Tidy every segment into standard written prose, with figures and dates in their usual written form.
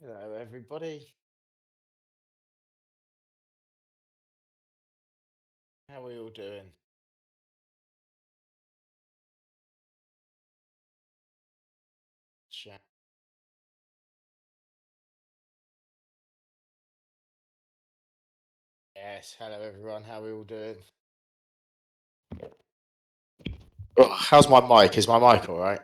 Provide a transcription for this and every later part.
Hello, everybody. How are we all doing? Chat. Yes, hello, everyone. How are we all doing? Oh, how's my mic? Is my mic all right?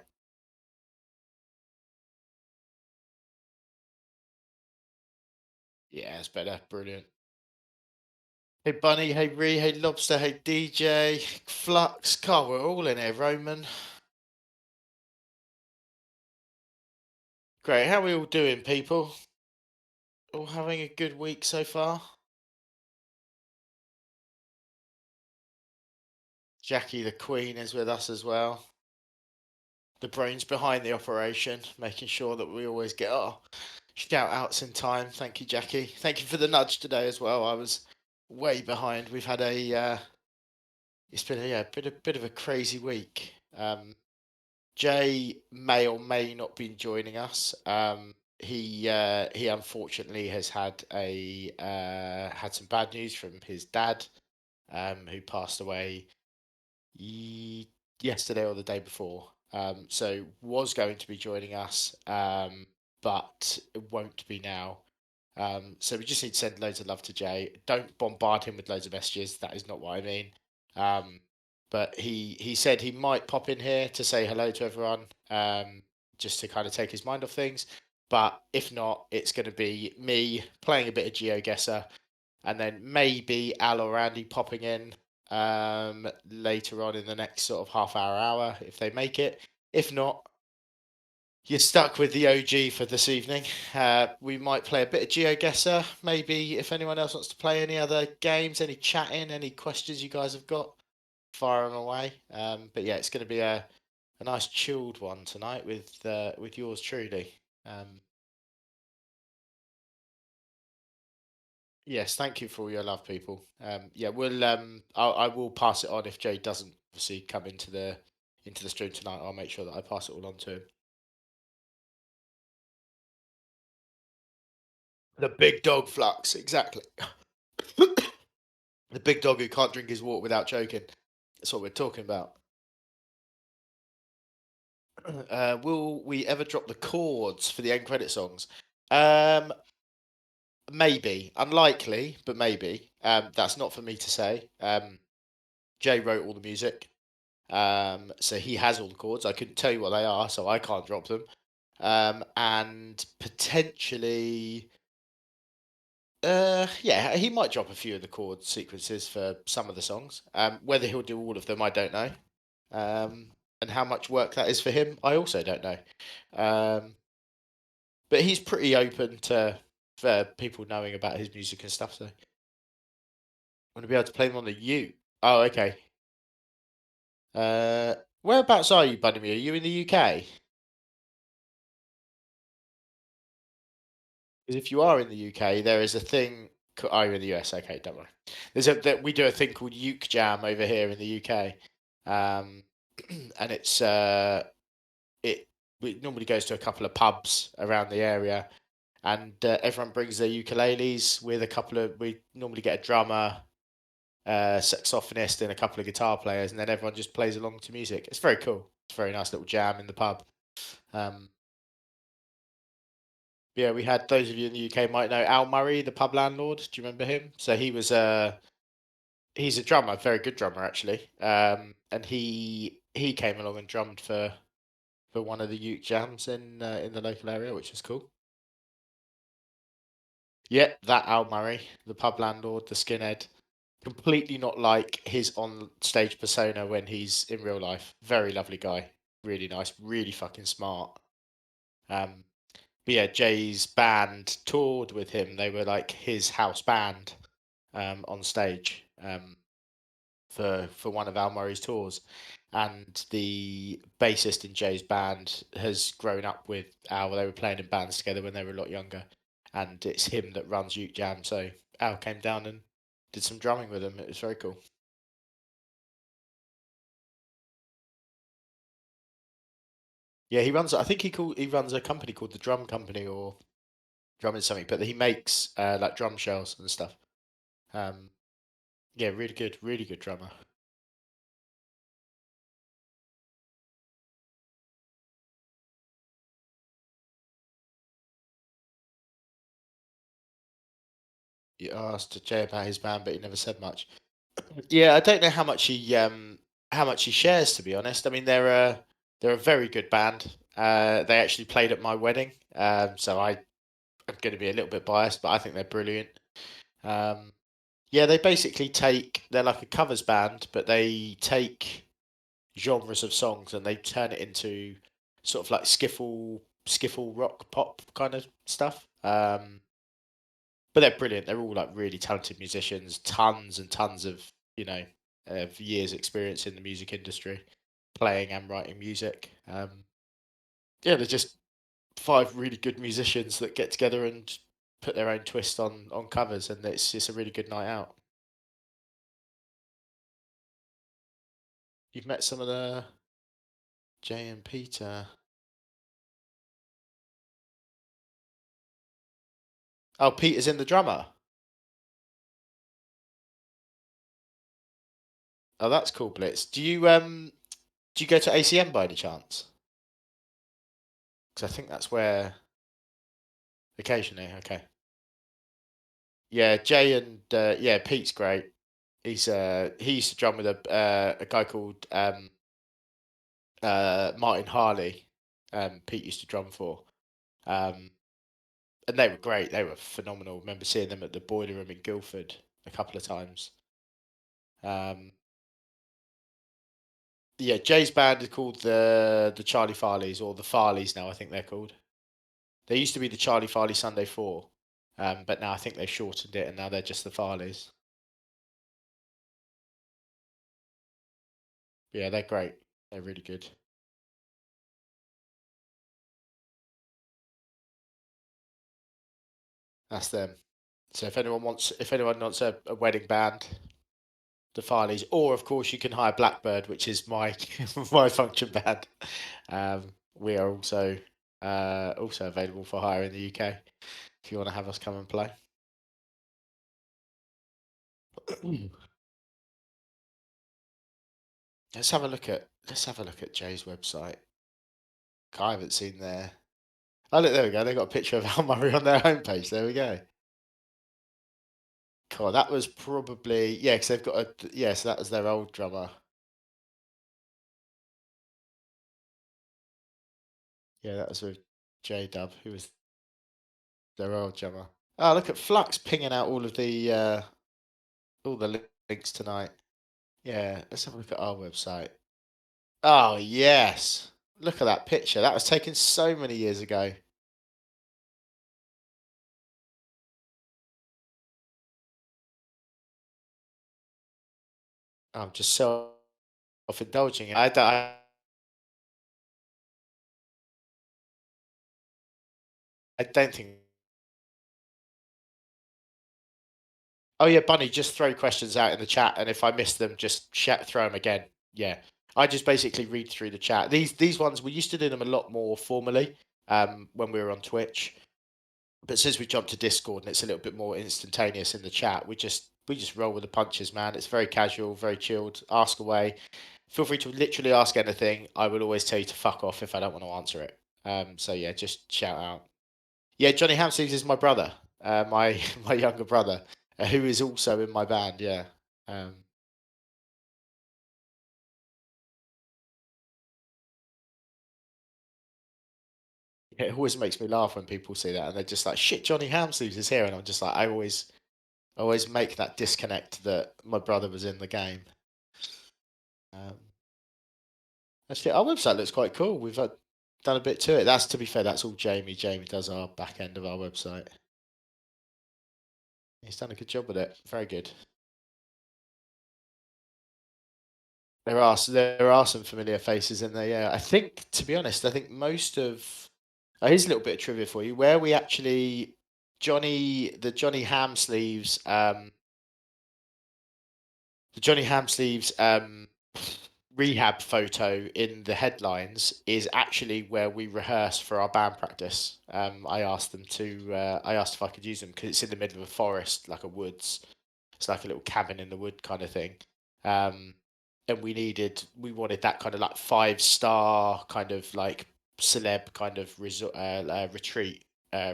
Yeah, it's better. Brilliant. Hey, Bunny. Hey, Ree. Hey, Lobster. Hey, DJ. Flux. Carl, we're all in here. Roman. Great. How are we all doing, people? All having a good week so far? Jackie, the Queen, is with us as well. The brains behind the operation, making sure that we always get our shout outs in time. Thank you, Jackie. Thank you for the nudge today as well. I was way behind. We've had it's been a bit of a crazy week. Jay may or may not be joining us. He unfortunately has had some bad news from his dad, who passed away ye- yesterday or the day before. So was going to be joining us, but it won't be now. So we just need to send loads of love to Jay. Don't bombard him with loads of messages. That is not what I mean. Um, but he said he might pop in here to say hello to everyone, just to kind of take his mind off things. But if not, it's going to be me playing a bit of GeoGuessr, and then maybe Al or Andy popping in later on in the next sort of half hour if they make it. If not, you're stuck with the OG for this evening. We might play a bit of GeoGuessr. Maybe if anyone else wants to play any other games, any chatting, any questions you guys have got, fire them away. But yeah, it's going to be a nice chilled one tonight with yours truly. Um, yes, thank you for all your love, people. Yeah, I will pass it on if Jay doesn't obviously come into the stream tonight. I'll make sure that I pass it all on to him. The big dog flux, exactly. The big dog who can't drink his water without choking. That's what we're talking about. Will we ever drop the chords for the end credit songs? Um, Maybe. Unlikely, but maybe. That's not for me to say. Jay wrote all the music. So he has all the chords. I couldn't tell you what they are, so I can't drop them. And potentially, yeah, he might drop a few of the chord sequences for some of the songs. Whether he'll do all of them, I don't know. Um, and how much work that is for him, I also don't know. Um, but he's pretty open to for people knowing about his music and stuff. So I'm gonna be able to play them on the U. Oh, okay. Uh, Whereabouts are you, Bunny? Are you in the UK? Because if you are in the UK, there is a thing. Oh, you're in the US. Okay, don't worry. We do a thing called Uke Jam over here in the UK, um, and it it normally goes to a couple of pubs around the area, and everyone brings their ukuleles with a couple of. We normally get a drummer, saxophonist, and a couple of guitar players, and then everyone just plays along to music. It's very cool. It's a very nice little jam in the pub. Um, yeah, we had those of you in the UK might know Al Murray, the pub landlord. Do you remember him? So he's a drummer, very good drummer actually. And he came along and drummed for one of the Uke jams in the local area, which was cool. Yeah, that Al Murray, the pub landlord, the skinhead, completely not like his on stage persona when he's in real life. Very lovely guy, really nice, really fucking smart. Um, but yeah, Jay's band toured with him. They were like his house band on stage for one of Al Murray's tours, and the bassist in Jay's band has grown up with Al. They were playing in bands together when they were a lot younger, and it's him that runs Uke Jam. So Al came down and did some drumming with him. It was very cool. Yeah, he runs. I think he runs a company called the Drum Company or drumming something, but he makes like drum shells and stuff. Um, yeah, really good drummer. You asked Jay about his band, but he never said much. Yeah, I don't know how much he shares, to be honest. I mean, they're a very good band. They actually played at my wedding, so I'm going to be a little bit biased, but I think they're brilliant. Um, yeah, they're like a covers band, but they take genres of songs and they turn it into sort of like skiffle rock pop kind of stuff. But they're brilliant. They're all like really talented musicians, tons and tons of years experience in the music industry, playing and writing music. Yeah, they're just five really good musicians that get together and put their own twist on covers, and it's a really good night out. You've met some of the Jay and Peter. Oh, Peter's in the drummer. Oh, that's cool, Blitz. Do you go to ACM by any chance? Because I think that's where occasionally. Okay. Yeah, Jay and yeah, Pete's great. He used to drum with a guy called Martin Harley. Pete used to drum for. Um, and they were great. They were phenomenal. Remember seeing them at the Boiler Room in Guildford a couple of times. Um, yeah, Jay's band is called the Charlie Farleys or the Farleys now. I think they're called. They used to be the Charlie Farley Sunday Four, but now I think they shortened it and now they're just the Farleys. Yeah, they're great. They're really good. That's them. So if anyone wants a wedding band, the Farleys, or of course you can hire Blackbird, which is my my function band. We are also available for hire in the UK if you want to have us come and play. Let's have a look at Jay's website. I haven't seen there. Oh look, there we go. They got a picture of Al Murray on their homepage. There we go. Cool. That was probably yeah, because they've got a yeah. So that was their old drummer. Yeah, that was with J Dub, who was their old drummer. Oh, look at Flux pinging out all the links tonight. Yeah, let's have a look at our website. Oh yes, look at that picture. That was taken so many years ago. I'm just self-indulging. I don't think. Oh yeah, Bunny, just throw questions out in the chat, and if I miss them, just throw them again. Yeah, I just basically read through the chat. These ones we used to do them a lot more formally when we were on Twitch, but since we jumped to Discord and it's a little bit more instantaneous in the chat, we just roll with the punches, man. It's very casual, very chilled. Ask away. Feel free to literally ask anything. I will always tell you to fuck off if I don't want to answer it. So yeah, just shout out. Yeah, Johnny Hamstings is my brother, my my younger brother, who is also in my band. Yeah, um, it always makes me laugh when people see that and they're just like, "Shit, Johnny Hamstings is here," and I'm just like, I always make that disconnect that my brother was in the game. Um, Actually, our website looks quite cool. We've done a bit to it. That's to be fair, that's all Jamie. Jamie does our back end of our website. He's done a good job with it. Very good. There are some familiar faces in there. Yeah, I think to be honest, I think most of here's a little bit of trivia for you. Where we actually Johnny Ham sleeves, the Johnny Ham sleeves. rehab photo in the headlines is actually where we rehearse for our band practice. I asked if I could use them because it's in the middle of a forest, like a woods. It's like a little cabin in the wood kind of thing. Um, and we wanted that kind of like 5 star kind of like celeb kind of retreat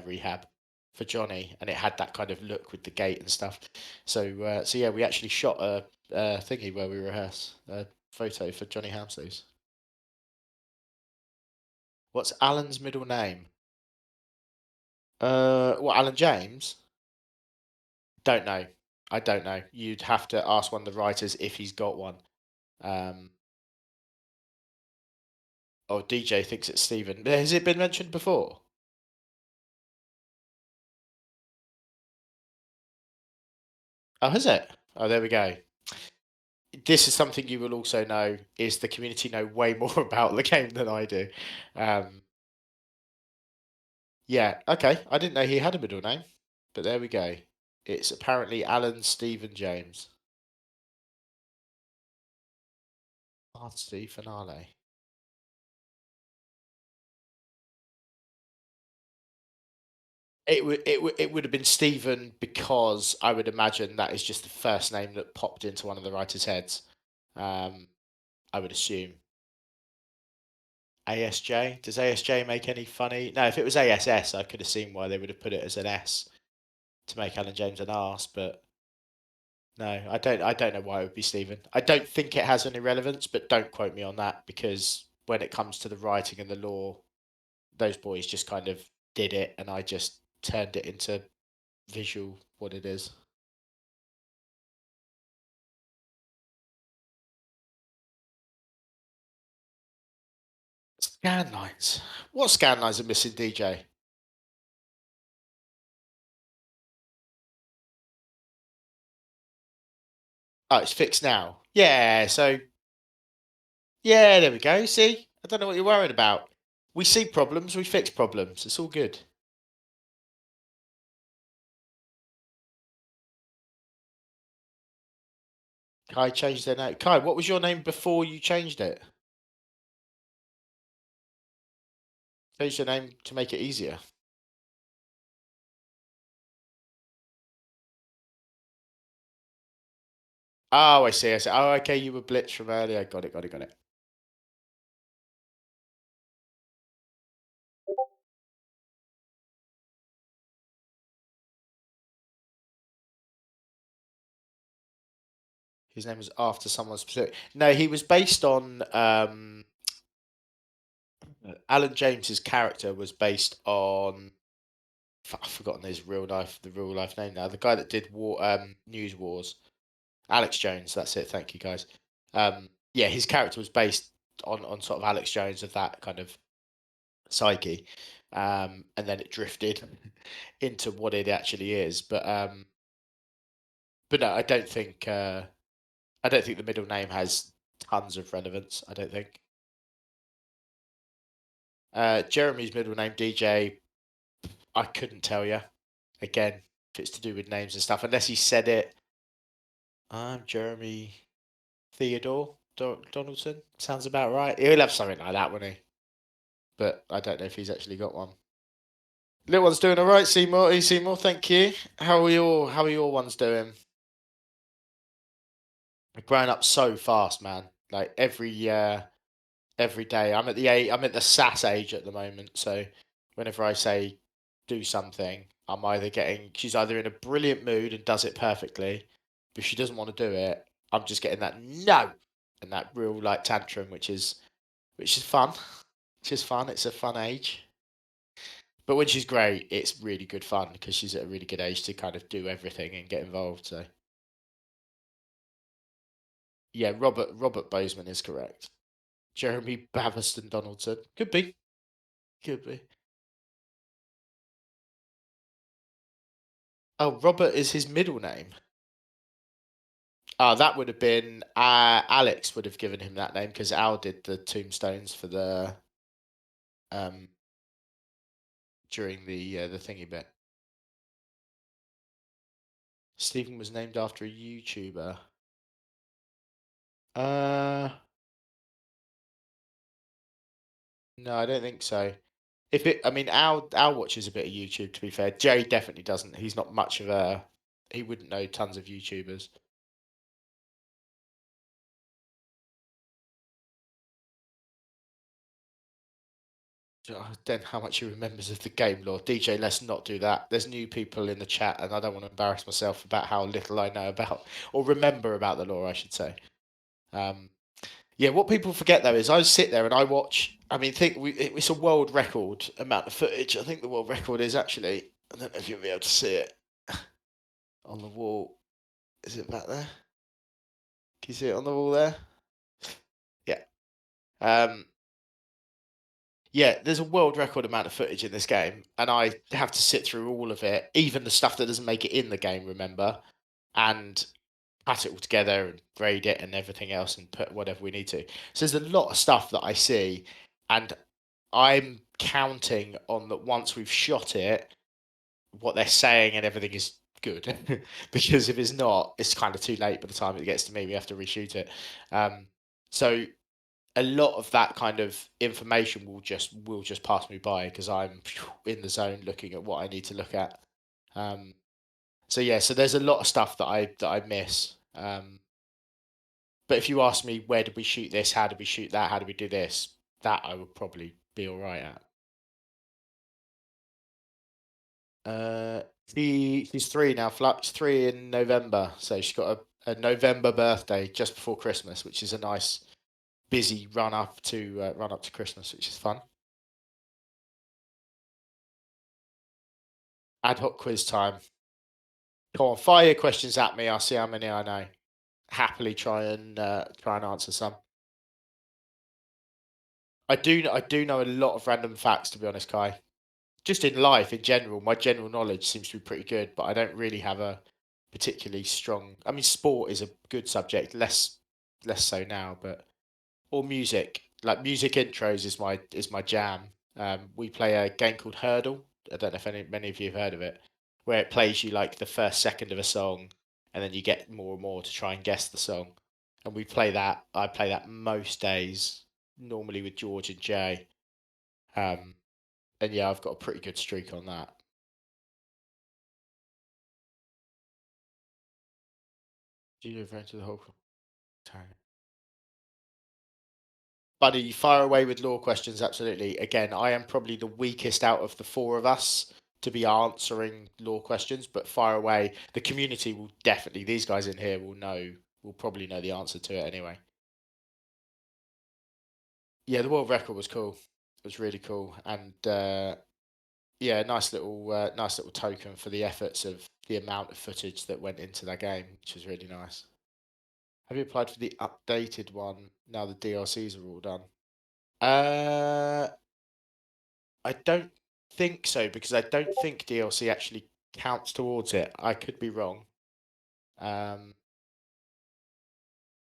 rehab for Johnny, and it had that kind of look with the gate and stuff. So yeah, we actually shot a thingy where we rehearse a photo for Johnny Hamsleys. What's Alan's middle name? What, Alan James? Don't know. I don't know. You'd have to ask one of the writers if he's got one. Um, Oh, DJ thinks it's Stephen. Has it been mentioned before? Oh, has it? Oh, there we go. This is something you will also know is the community know way more about the game than I do. Um, yeah, okay. I didn't know he had a middle name, but there we go. It's apparently Alan Stephen James. Party finale. It would have been Stephen because I would imagine that is just the first name that popped into one of the writers' heads. Um, I would assume. ASJ? Does ASJ make any funny? No, if it was ASS, I could have seen why they would have put it as an S to make Alan James an arse, but no, I don't. I don't know why it would be Stephen. I don't think it has any relevance, but don't quote me on that because when it comes to the writing and the law, those boys just kind of did it, and I just turned it into visual what it is. Scan lines. What scan lines are missing, DJ? Oh, it's fixed now. Yeah, so yeah, there we go. See, I don't know what you're worried about. We see problems, we fix problems. It's all good. Kai changed their name. Kai, what was your name before you changed it? Changed your name to make it easier. Oh, I see. I see. Oh, okay. You were Blitz from earlier. Got it. Got it. Got it. His name was after someone specific. No, he was based on Alan James's character was based on. I've forgotten his real life name now. The guy that did News Wars, Alex Jones. That's it. Thank you, guys. Yeah, his character was based on sort of Alex Jones of that kind of psyche, and then it drifted into what it actually is. But no, I don't think the middle name has tons of relevance. I don't think. Jeremy's middle name DJ, I couldn't tell you. Again, if it's to do with names and stuff, unless he said it. I'm Jeremy Theodore Donaldson. Sounds about right. He'll have something like that, won't he? But I don't know if he's actually got one. Little one's doing all right, Seymour. Seymour, thank you. How are your ones doing? They're growing up so fast, man. Like every day. I'm at the sass age at the moment, so whenever I say do something, she's either in a brilliant mood and does it perfectly, but if she doesn't want to do it, I'm just getting that no and that real like tantrum, which is fun. Which is fun. It's a fun age. But when she's great, it's really good fun because she's at a really good age to kind of do everything and get involved. So yeah, Robert Bozeman is correct. Jeremy Baverston Donaldson could be, could be. Oh, Robert is his middle name. That would have been Alex would have given him that name because Al did the tombstones for the um during the thingy bit. Stephen was named after a YouTuber. Uh, No, I don't think so. If it, I mean, Al watches a bit of YouTube. To be fair, Jay definitely doesn't. He's not much of a. He wouldn't know tons of YouTubers. Then how much he remembers of the game lore. DJ, let's not do that. There's new people in the chat, and I don't want to embarrass myself about how little I know about or remember about the lore, I should say. Um, yeah, what people forget though is I sit there and I watch. I mean, it's a world record amount of footage. I think the world record is actually. I don't know if you'll be able to see it on the wall. Is it back there? Can you see it on the wall there? Yeah. Um, yeah, there's a world record amount of footage in this game, and I have to sit through all of it, even the stuff that doesn't make it in the game, remember, and pat it all together and grade it and everything else and put whatever we need to. So there's a lot of stuff that I see, and I'm counting on that once we've shot it, what they're saying and everything is good. Because if it's not, it's kind of too late by the time it gets to me. We have to reshoot it. Um, so a lot of that kind of information will just pass me by because I'm in the zone looking at what I need to look at. Um, so yeah, so there's a lot of stuff that I miss. But if you ask me where did we shoot this, how did we shoot that, how did we do this, that I would probably be all right at. She's three now. Flux 3 in November, so she's got a November birthday just before Christmas, which is a nice busy run up to Christmas, which is fun. Ad hoc quiz time. Come on, fire your questions at me. I'll see how many I know. Happily try and answer some. I do know a lot of random facts to be honest, Kai. Just in life in general, my general knowledge seems to be pretty good, but I don't really have a particularly strong. I mean, sport is a good subject, less so now, but or music. Like music intros is my jam. We play a game called Hurdle. I don't know if many of you have heard of it, where it plays you like the first second of a song, and then you get more and more to try and guess the song. And we play that. I play that most days, normally with George and Jay. Um, and yeah, I've got a pretty good streak on that. Do you refer to the whole time? Buddy, fire away with law questions, absolutely. Again, I am probably the weakest out of the four of us to be answering law questions, but fire away. The community will definitely, these guys in here will probably know the answer to it anyway. Yeah, the world record was cool. It was really cool. And yeah, nice little token for the efforts of the amount of footage that went into that game, which was really nice. Have you applied for the updated one now the DLCs are all done? Uh, I don't think so because I don't think DLC actually counts towards it. I could be wrong. Um,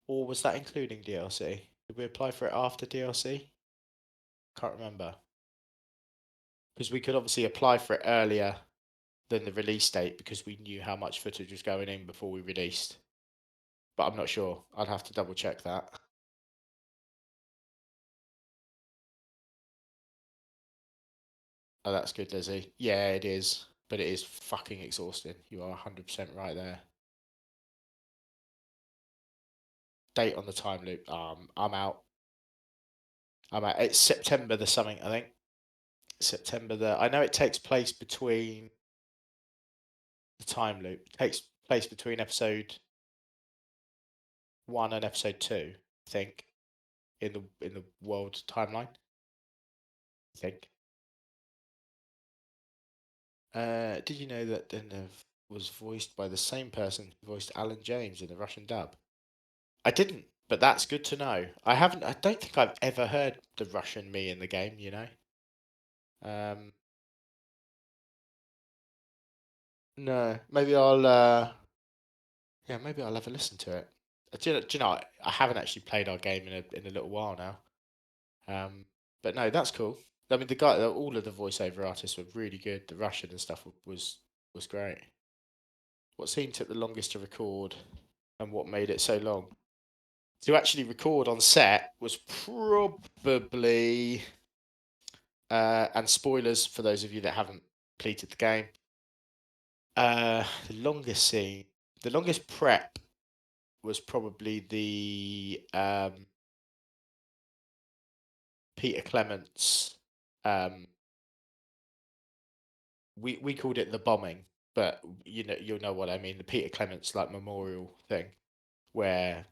or was that including DLC? Did we apply for it after DLC? Can't remember. Because we could obviously apply for it earlier than the release date because we knew how much footage was going in before we released. But I'm not sure. I'd have to double check that. Oh, that's good, Lizzie. Yeah, it is. But it is fucking exhausting. You are 100% right there. Date on the time loop. I'm out. I'm out. It's September the something, I think. September the. I know it takes place between the time loop. It takes place between episode 1 and episode 2, I think, in the world timeline. I think. Did you know that Denev was voiced by the same person who voiced Alan James in the Russian dub? I didn't, but that's good to know. I haven't. I don't think I've ever heard the Russian me in the game. Um, no. Maybe I'll. Yeah, maybe I'll have a listen to it. Do you know? I haven't actually played our game in a little while now. But no, that's cool. I mean, all of the voiceover artists were really good. The Russian and stuff was great. What scene took the longest to record, and what made it so long? To actually record on set was probably. And spoilers for those of you that haven't completed the game. The longest scene, the longest prep was probably the Peter Clements. Um, we called it the bombing, but you'll know what I mean. The Peter Clements like memorial thing where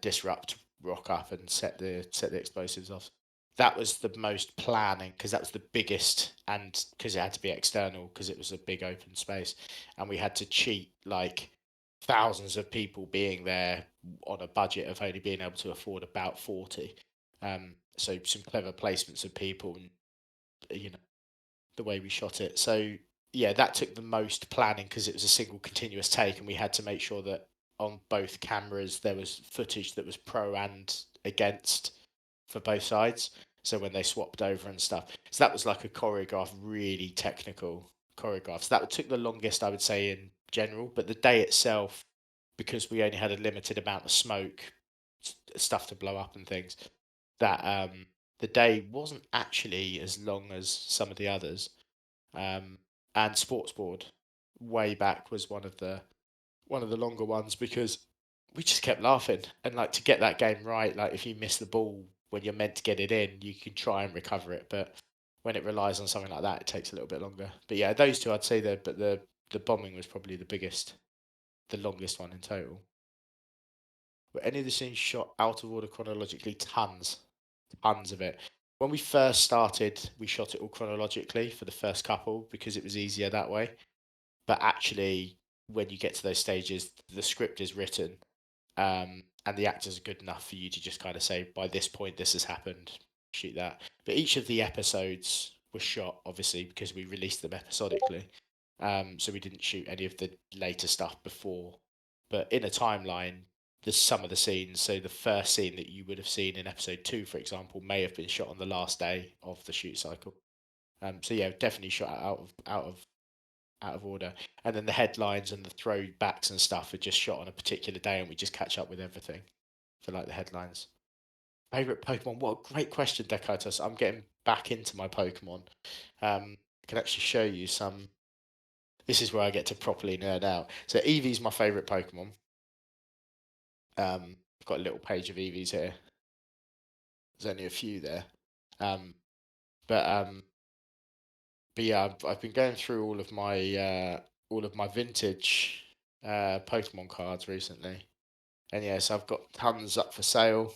Disrupt rock up and set the explosives off. That was the most planning because that was the biggest, and because it had to be external because it was a big open space, and we had to cheat like thousands of people being there on a budget of only being able to afford about 40. So some clever placements of people and the way we shot it. So yeah, that took the most planning because it was a single continuous take, and we had to make sure that on both cameras there was footage that was pro and against for both sides. So when they swapped over and stuff, so that was like a choreograph, really technical choreograph. So that took the longest, I would say, in general. But the day itself, because we only had a limited amount of smoke, stuff to blow up and things, that the day wasn't actually as long as some of the others. Um, and sports board way back was one of the longer ones because we just kept laughing and like to get that game right. Like if you miss the ball when you're meant to get it in, you can try and recover it, but when it relies on something like that, it takes a little bit longer. But yeah, those two I'd say but the bombing was probably the longest one in total. Were any of the scenes shot out of order chronologically? Tons of it. When we first started, we shot it all chronologically for the first couple because it was easier that way. But actually, when you get to those stages, the script is written, and the actors are good enough for you to just kind of say, by this point, this has happened, shoot that. But each of the episodes was shot, obviously, because we released them episodically. So we didn't shoot any of the later stuff before. But in a timeline, there's some of the scenes. So the first scene that you would have seen in episode 2, for example, may have been shot on the last day of the shoot cycle. So yeah, definitely shot out of order. And then the headlines and the throwbacks and stuff are just shot on a particular day, and we just catch up with everything for like the headlines. Favorite Pokemon? What a great question, Decotus. I'm getting back into my Pokemon. I can actually show you some. This is where I get to properly nerd out. So Eevee's my favorite Pokemon. I've got a little page of Eevees here. There's only a few there. Um, but um, but yeah, I've been going through all of my vintage Pokemon cards recently, and yeah, so I've got tons up for sale.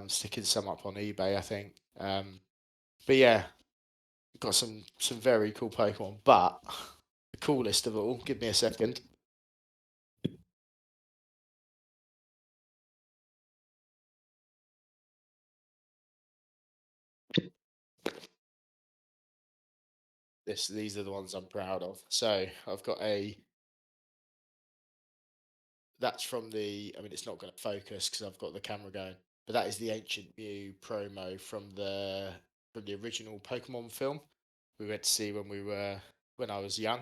Sticking some up on eBay, I think. But yeah, got some very cool Pokemon. But the coolest of all, give me a second. These are the ones I'm proud of. So I've got a that's from the. I mean, it's not going to focus because I've got the camera going. But that is the Ancient Mew promo from the original Pokemon film we went to see when I was young.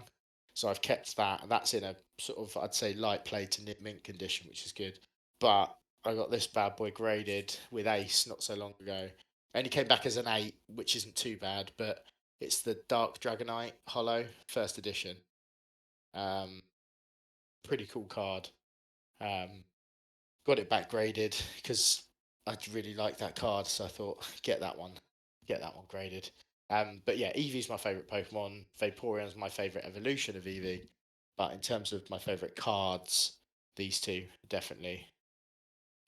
So I've kept that, and that's in a sort of I'd say light play to mint condition, which is good. But I got this bad boy graded with Ace not so long ago. Only came back as an 8, which isn't too bad, but it's the Dark Dragonite Hollow first edition. Um, Pretty cool card. Um, got it back graded because I really like that card, so I thought get that one graded. But yeah, Eevee's my favorite Pokemon. Vaporeon's my favorite evolution of Eevee. But in terms of my favorite cards, these two definitely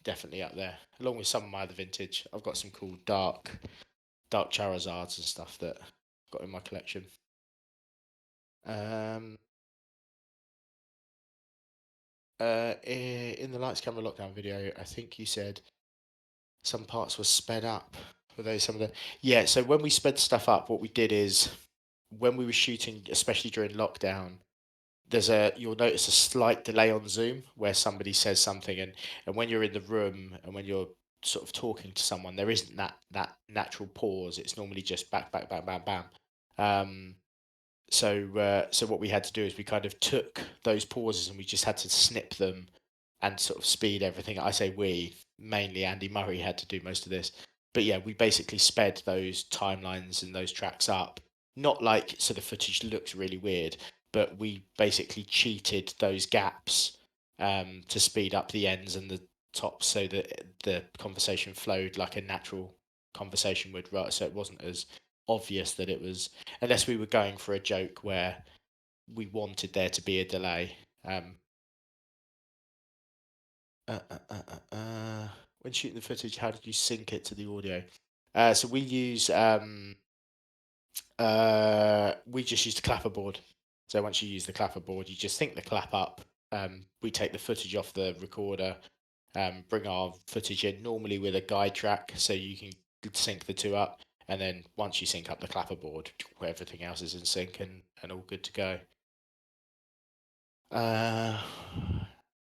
up there, along with some of my other vintage. I've got some cool dark Charizards and stuff that I've got in my collection. Um, in the Lights Camera Lockdown video, I think you said some parts were sped up. Were those some of the? Yeah. So when we sped stuff up, what we did is when we were shooting, especially during lockdown, you'll notice a slight delay on Zoom where somebody says something, and when you're in the room and when you're sort of talking to someone, there isn't that natural pause. It's normally just back, back, bam, bam, bam. Um, so what we had to do is we kind of took those pauses and we just had to snip them and sort of speed everything. I say we, mainly Andy Murray had to do most of this. But yeah, we basically sped those timelines and those tracks up. Not like so the footage looks really weird, but we basically cheated those gaps to speed up the ends and the tops so that the conversation flowed like a natural conversation would, right? So it wasn't as obvious that it was, unless we were going for a joke where we wanted there to be a delay. Um, uh, uh, uh, when shooting the footage, how did you sync it to the audio? So we just use the clapper board. So once you use the clapper board, you just sync the clap up. We take the footage off the recorder, bring our footage in normally with a guide track, so you can sync the two up. And then once you sync up the clapper board, everything else is in sync and all good to go. Uh,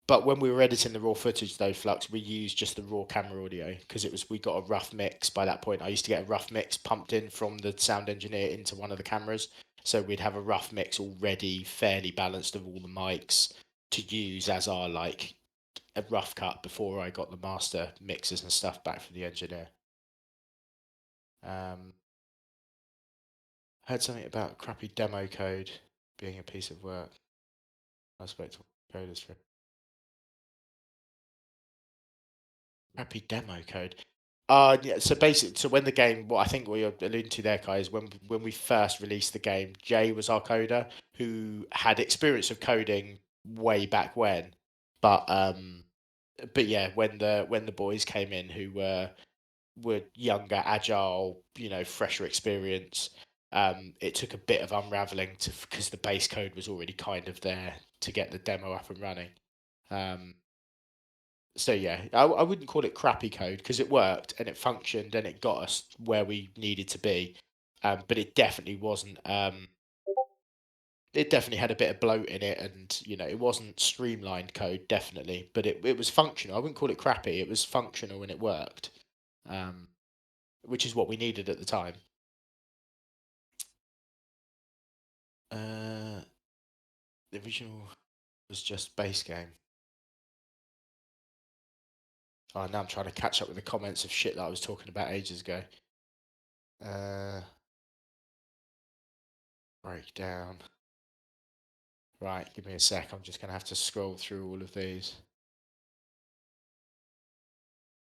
But when we were editing the raw footage, though, Flux, we used just the raw camera audio because we got a rough mix by that point. I used to get a rough mix pumped in from the sound engineer into one of the cameras, so we'd have a rough mix already fairly balanced of all the mics to use as our like a rough cut before I got the master mixes and stuff back from the engineer. Um, heard something about crappy demo code being a piece of work. I spoke to coders for crappy demo code. Yeah. So basically, so when the game, what I think what you're alluding to there, Kai, is when we first released the game, Jay was our coder who had experience of coding way back when, but but yeah, when the boys came in who were younger, agile, fresher experience, it took a bit of unraveling to because the base code was already kind of there to get the demo up and running. Um, so yeah, I wouldn't call it crappy code because it worked and it functioned and it got us where we needed to be. But it definitely wasn't. It definitely had a bit of bloat in it, and it wasn't streamlined code, definitely. But it was functional. I wouldn't call it crappy. It was functional and it worked, um, which is what we needed at the time. Uh, the original was just base game. Oh, now I'm trying to catch up with the comments of shit that I was talking about ages ago. Uh, Breakdown. Right, give me a sec. I'm just going to have to scroll through all of these.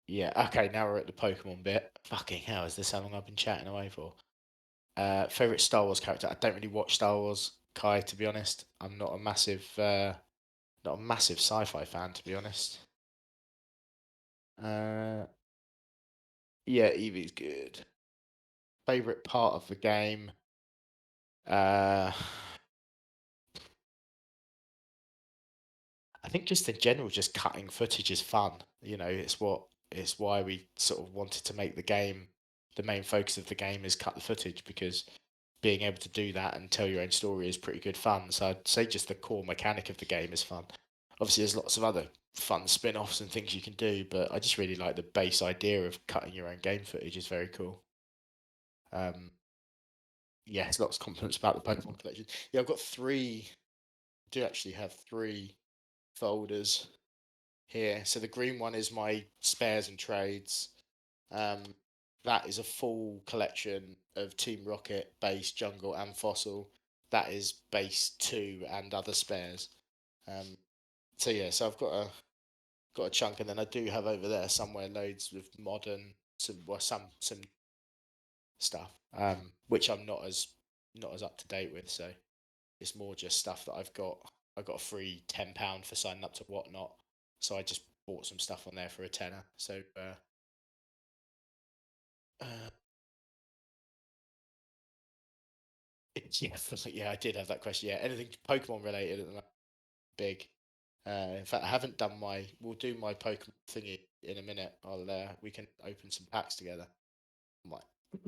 Yeah, okay, now we're at the Pokemon bit. Fucking hell, is this how long I've been chatting away for? Favorite Star Wars character? I don't really watch Star Wars, Kai, to be honest. I'm not a massive sci-fi fan, to be honest. Uh, yeah, Eevee's good. Favorite part of the game? Uh, I think just in general, just cutting footage is fun. It's why we sort of wanted to make the game. The main focus of the game is cut the footage because being able to do that and tell your own story is pretty good fun. So I'd say just the core mechanic of the game is fun. Obviously, there's lots of other fun spin-offs and things you can do, but I just really like the base idea of cutting your own game footage is very cool. Um, yeah, there's lots of compliments about the Pokemon collection. Yeah, I've got three. I do actually have three folders here. So the green one is my spares and trades. Um, that is a full collection of Team Rocket, base, jungle, and fossil. That is base two and other spares. Um, so yeah, so I've got a chunk, and then I do have over there somewhere loads with modern some stuff, which I'm not as up to date with. So it's more just stuff that I've got. I got a free £10 for signing up to Whatnot, so I just bought some stuff on there for a tenner. So uh, yeah, yeah, I did have that question. Yeah, anything Pokemon related at the moment, big. In fact, I haven't done my. We'll do my Pokemon thingy in a minute. We can open some packs together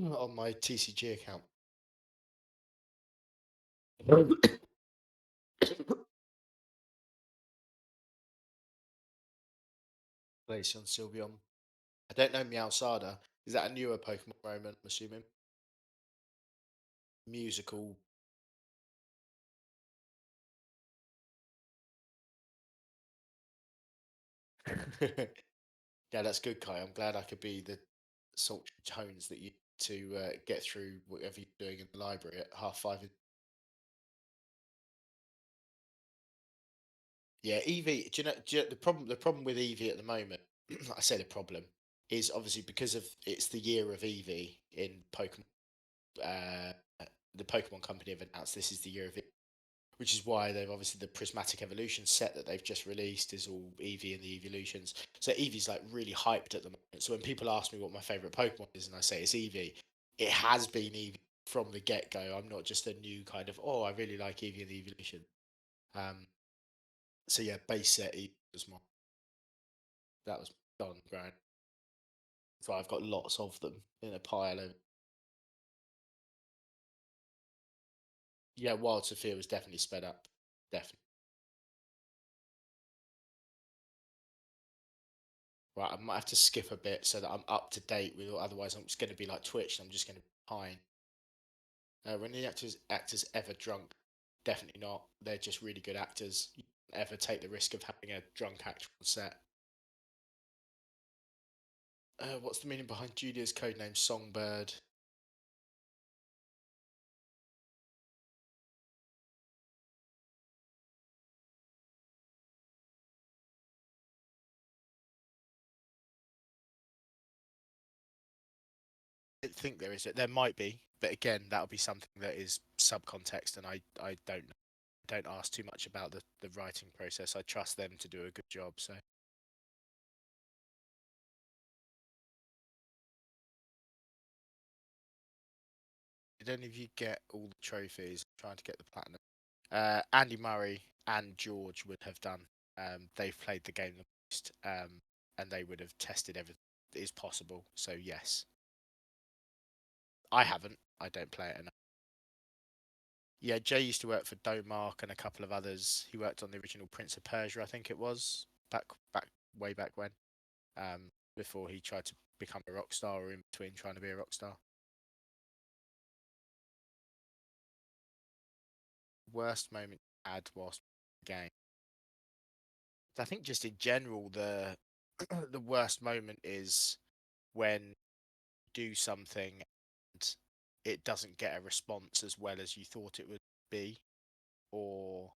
on my TCG account. Place on Sylveon. I don't know Meowsada. Is that a newer Pokemon Roman? I'm assuming musical. Yeah, that's good, Kai. I'm glad I could be sultry tones that you to get through whatever you're doing in the library at 5:30. Yeah, EV. Do you know the problem? The problem with EV at the moment, I say the problem is obviously because of it's the year of EV in Pokemon. Uh, the Pokemon Company have announced this is the year of it, which is why they've obviously the Prismatic Evolution set that they've just released is all EV and the evolutions. So Eevee's like really hyped at the moment. So when people ask me what my favorite Pokemon is, and I say it's Eevee, it has been Eevee from the get go. I'm not just a new kind of I really like Eevee and the evolution. Um, so yeah, base set Eevee was my that was done ground. So I've got lots of them in a pile. Yeah, Wild Sophia was definitely sped up. Definitely. Right, I might have to skip a bit so that I'm up to date with. Otherwise, I'm just going to be like Twitch. And I'm just going to be behind. When the actors ever drunk, definitely not. They're just really good actors. You don't ever take the risk of having a drunk actor on set. What's the meaning behind Julia's codename Songbird? I think there is. There might be, but again, that'll be something that is subcontext, and I don't ask too much about the writing process. I trust them to do a good job. So, did any of you get all the trophies? I'm trying to get the platinum. Andy Murray and George would have done. They've played the game the most, and they would have tested everything that is possible. So yes, I haven't. I don't play it enough. Yeah, Jay used to work for Domark and a couple of others. He worked on the original Prince of Persia, I think it was back way back when. Before he tried to become a rock star, or in between trying to be a rock star. Worst moment you had whilst playing the game. I think just in general, the the worst moment is when you do something and it doesn't get a response as well as you thought it would be. Or,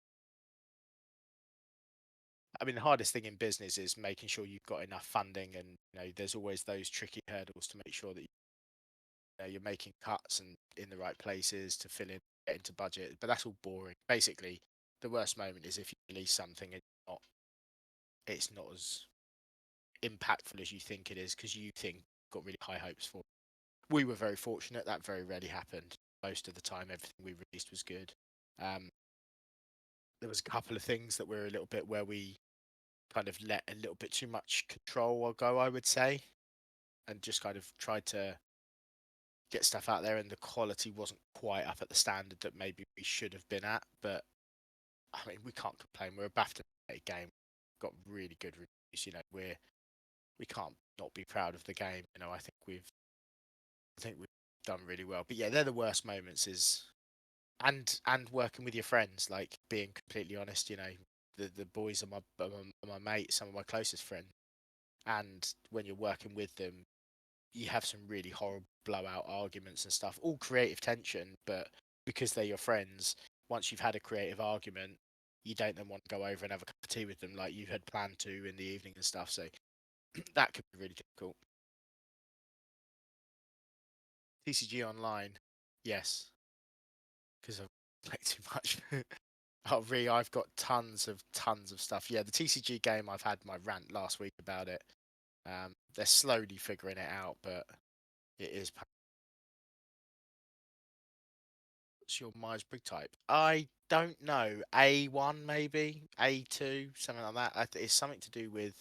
I mean, the hardest thing in business is making sure you've got enough funding, and there's always those tricky hurdles to make sure that you're making cuts and in the right places to fill in, get into budget. But that's all boring. Basically, the worst moment is if you release something and it's not as impactful as you think it is because you think got really high hopes for it. We were very fortunate that very rarely happened. Most of the time, everything we released was good. Um, there was a couple of things that were a little bit where we kind of let a little bit too much control go, I would say, and just kind of tried to get stuff out there, and the quality wasn't quite up at the standard that maybe we should have been at. But I mean, we can't complain. We're a BAFTA game, got really good reviews. We can't not be proud of the game. I think we've done really well. But yeah, they're the worst moments. Is and working with your friends, like being completely honest. The boys are my mates, some of my closest friends, and when you're working with them, you have some really horrible blowout arguments and stuff, all creative tension, but because they're your friends, once you've had a creative argument, you don't then want to go over and have a cup of tea with them like you had planned to in the evening and stuff. So that could be really difficult. TCG Online, yes, because I've played too much. Oh, really? I've got tons of stuff. Yeah, the TCG game, I've had my rant last week about it. They're slowly figuring it out, but it is. What's your Myers Briggs type? I don't know. A1 maybe, A2, something like that. It's something to do with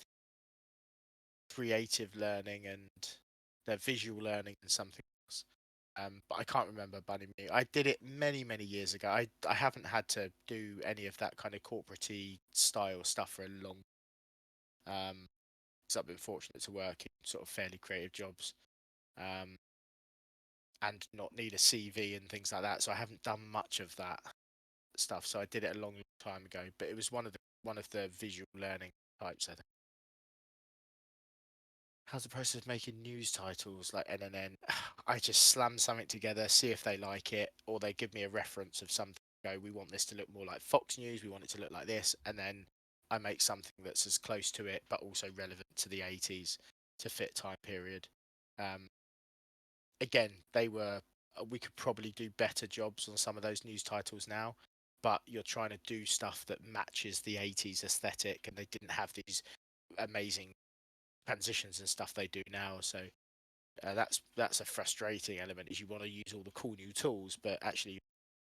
creative learning and their visual learning and something else. But I can't remember Bunny Me. I did it many years ago. I haven't had to do any of that kind of corporate style stuff for a long. Because I've been fortunate to work in sort of fairly creative jobs. Um, and not need a CV and things like that. So I haven't done much of that stuff. So I did it a long time ago, but it was one of the visual learning types, I think. how's the process of making news titles like NNN? I just slam something together, see if they like it, or they give me a reference of something. Go, we want this to look more like Fox News. We want it to look like this, and then I make something that's as close to it, but also relevant to the 80s to fit time period. Um, Again, they were. We could probably do better jobs on some of those news titles now, but you're trying to do stuff that matches the 80s aesthetic, and they didn't have these amazing transitions and stuff they do now. So that's a frustrating element. Is you want to use all the cool new tools, but actually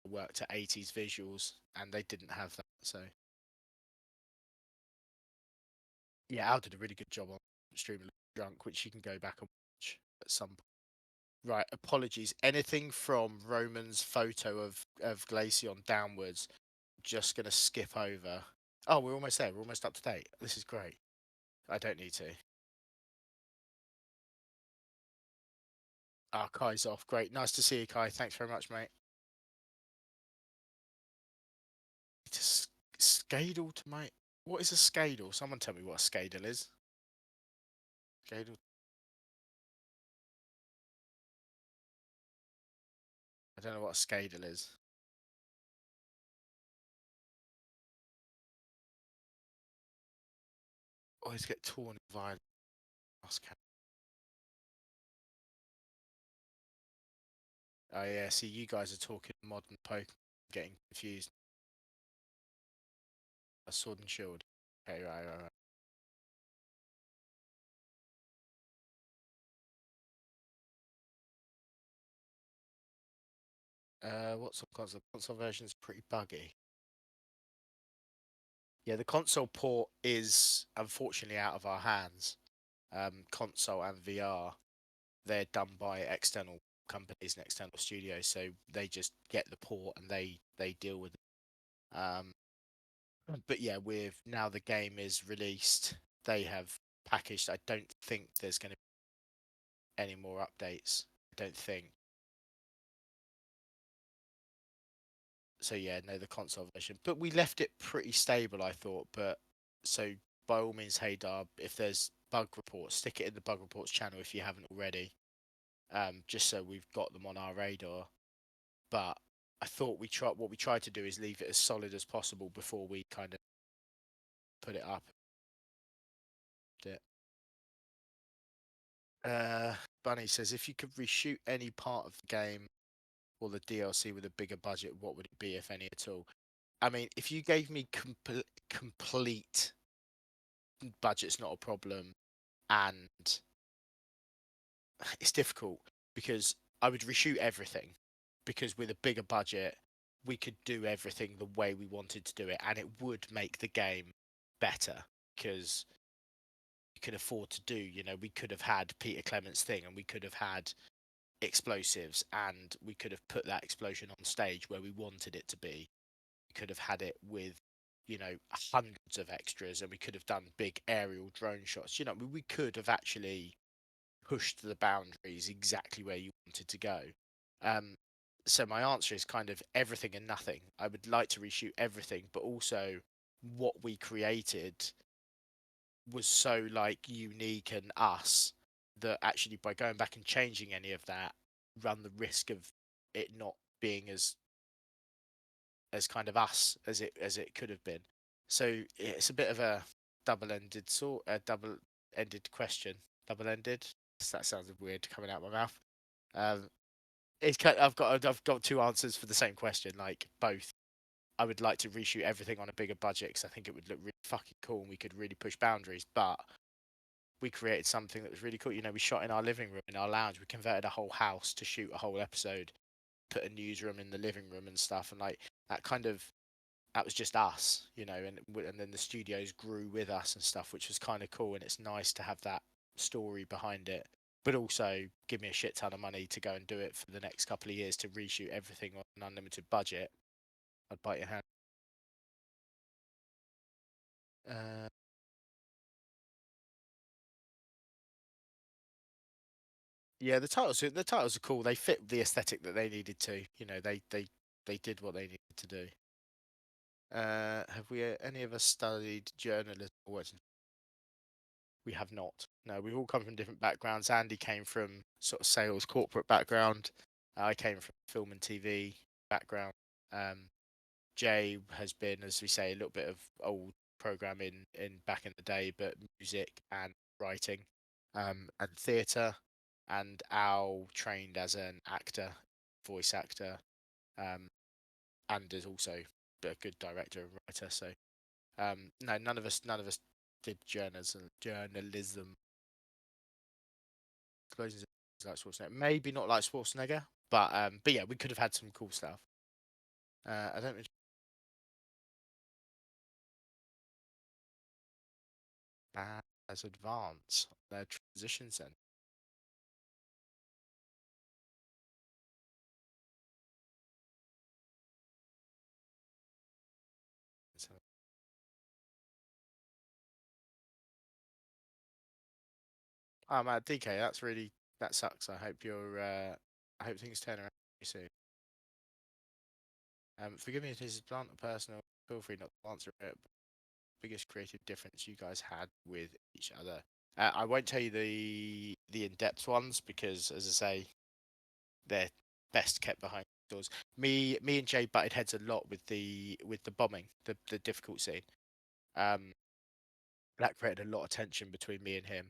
work to 80s visuals, and they didn't have that. So yeah, Al did a really good job on Streaming Drunk, which you can go back and watch at some point. Right, apologies. Anything from Roman's photo of Glaceon downwards, just gonna skip over. Oh, we're almost there. We're almost up to date. This is great. I don't need to. Ah, Kai's off. Great. Nice to see you, Kai. Thanks very much, mate. It's a Skadel to mate. What is a Skadel? Someone tell me what a Skadel is. Skadel. I don't know what a Skadel is. Always get torn in violence. Oh yeah, see you guys are talking modern Pokemon, getting confused. A sword and shield. Okay, right. What's on console? Console version's pretty buggy. Yeah, the console port is unfortunately out of our hands. Console and VR, they're done by external companies and external studios, so they just get the port and they deal with it. But yeah, with now the game is released, they have packaged. I don't think there's going to be any more updates. I don't think. So yeah, no, the console version. But we left it pretty stable, I thought. But so by all means, hey Darb, if there's bug reports, stick it in the bug reports channel if you haven't already. Just so we've got them on our radar. But I thought what we tried to do is leave it as solid as possible before we kind of put it up. Uh, Bunny says if you could reshoot any part of the game or the DLC with a bigger budget, what would it be, if any at all? I mean, if you gave me complete budget's not a problem, and it's difficult because I would reshoot everything because with a bigger budget, we could do everything the way we wanted to do it, and it would make the game better because you can afford to do. We could have had Peter Clement's thing, and we could have had explosives, and we could have put that explosion on stage where we wanted it to be. We could have had it with, hundreds of extras, and we could have done big aerial drone shots. We could have actually pushed the boundaries exactly where you wanted to go. Um, so my answer is kind of everything and nothing. I would like to reshoot everything, but also what we created was so like unique and us that actually by going back and changing any of that, run the risk of it not being as kind of us as it could have been. So it's a bit of a double-ended question. Double-ended. That sounds weird coming out of my mouth. Um, I've got two answers for the same question. Like both. I would like to reshoot everything on a bigger budget because I think it would look really fucking cool and we could really push boundaries. But we created something that was really cool. We shot in our living room, in our lounge. We converted a whole house to shoot a whole episode. Put a newsroom in the living room and stuff, and like that was just us, and then the studios grew with us and stuff, which was kind of cool. And it's nice to have that story behind it, but also give me a shit ton of money to go and do it for the next couple of years to reshoot everything on an unlimited budget. I'd bite your hand. Uh, yeah, the titles are cool. They fit the aesthetic that they needed to. They did what they needed to do. Have we any of us studied journalism or worked We have not. No, we've all come from different backgrounds. Andy came from sort of sales corporate background. I came from film and TV background. Um, Jay has been, as we say, a little bit of old programming in back in the day, but music and writing, and theatre. And Al trained as an actor, voice actor, um, and is also a good director and writer. So no, none of us did journalism. Closing like Schwarzenegger, maybe not like Schwarzenegger, but yeah, we could have had some cool stuff. I don't know as advance their transition center. Oh man, DK, that sucks. I hope things turn around soon. Forgive me if this is blunt or personal. Feel free not to answer it. Biggest creative difference you guys had with each other. I won't tell you the in-depth ones because, as I say, they're best kept behind doors. Me and Jay butted heads a lot with the bombing, the difficult scene. Um, that created a lot of tension between me and him,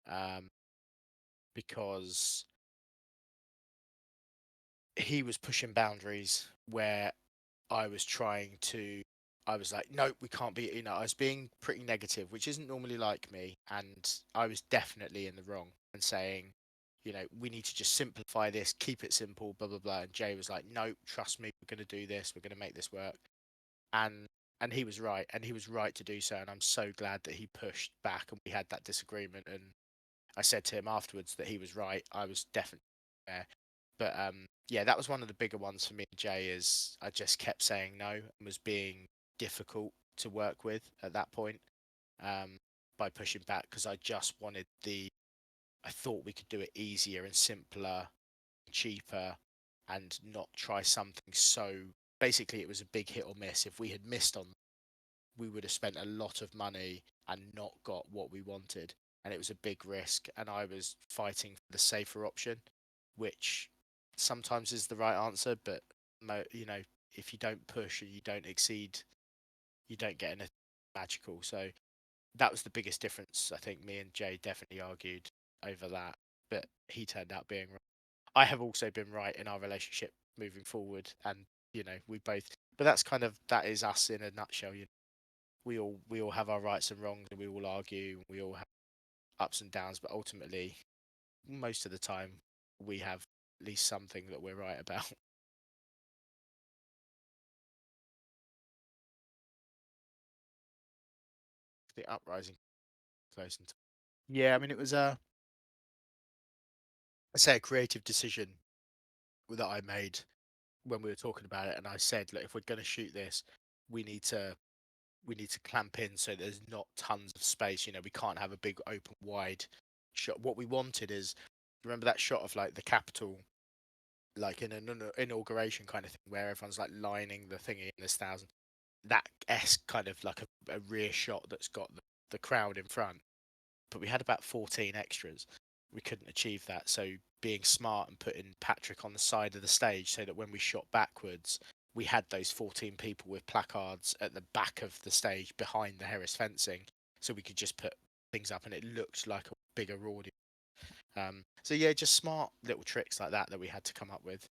um, because he was pushing boundaries where I was trying to. I was like, no, we can't be. I was being pretty negative, which isn't normally like me, and I was definitely in the wrong and saying, we need to just simplify this, keep it simple, blah blah blah. And Jay was like, no, trust me, we're going to do this, we're going to make this work. And he was right, and he was right to do so. And I'm so glad that he pushed back, and we had that disagreement. And I said to him afterwards that he was right. I was definitely there. But yeah, that was one of the bigger ones for me and Jay. Is I just kept saying no and was being difficult to work with at that point, um, by pushing back because I just wanted the. I thought we could do it easier and simpler, cheaper, and not try something so. Basically, it was a big hit or miss. If we had missed on, we would have spent a lot of money and not got what we wanted. And it was a big risk. And I was fighting for the safer option, which sometimes is the right answer. But, if you don't push and you don't exceed, you don't get anything magical. So that was the biggest difference. I think me and Jay definitely argued over that. But he turned out being right. I have also been right in our relationship moving forward. And, we both. But that is us in a nutshell. We all have our rights and wrongs, and we all argue, we all have ups and downs, but ultimately, most of the time, we have at least something that we're right about. The uprising close and yeah, I mean it was I say a creative decision that I made when we were talking about it, and I said, look, if we're going to shoot this, we need to we need to clamp in so there's not tons of space. We can't have a big open wide shot. What we wanted is, remember that shot of like the Capitol, like in an inauguration kind of thing where everyone's like lining the thingy and there's thousands. That esque kind of like a rear shot that's got the crowd in front. But we had about 14 extras. We couldn't achieve that. So being smart and putting Patrick on the side of the stage so that when we shot backwards, we had those 14 people with placards at the back of the stage behind the Harris fencing. So we could just put things up and it looked like a bigger audience. So yeah, just smart little tricks like that we had to come up with.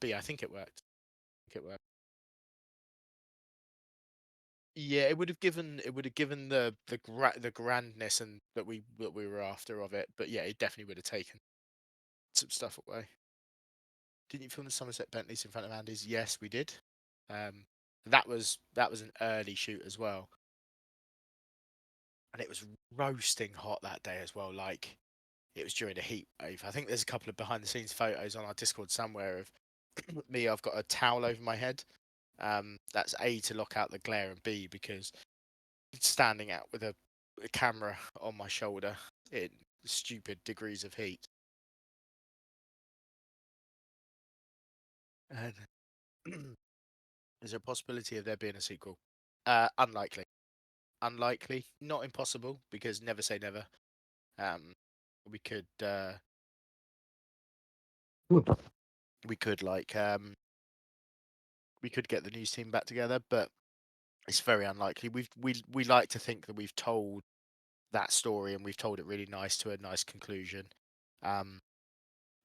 But yeah, I think it worked. I think it worked. Yeah, it would have given the grandness and that we were after of it. But yeah, it definitely would have taken some stuff away. Didn't you film the Somerset Bentleys in front of Andy's? Yes, we did. Um, that was an early shoot as well, and it was roasting hot that day as well. Like it was during a heat wave. I think there's a couple of behind the scenes photos on our Discord somewhere of me. I've got a towel over my head. That's A to lock out the glare, and B because standing out with a camera on my shoulder in stupid degrees of heat. And is there a possibility of there being a sequel? Unlikely. Unlikely. Not impossible because never say never. Um, we could we could like we could get the news team back together, but it's very unlikely. We like to think that we've told that story and we've told it really nice to a nice conclusion. Um,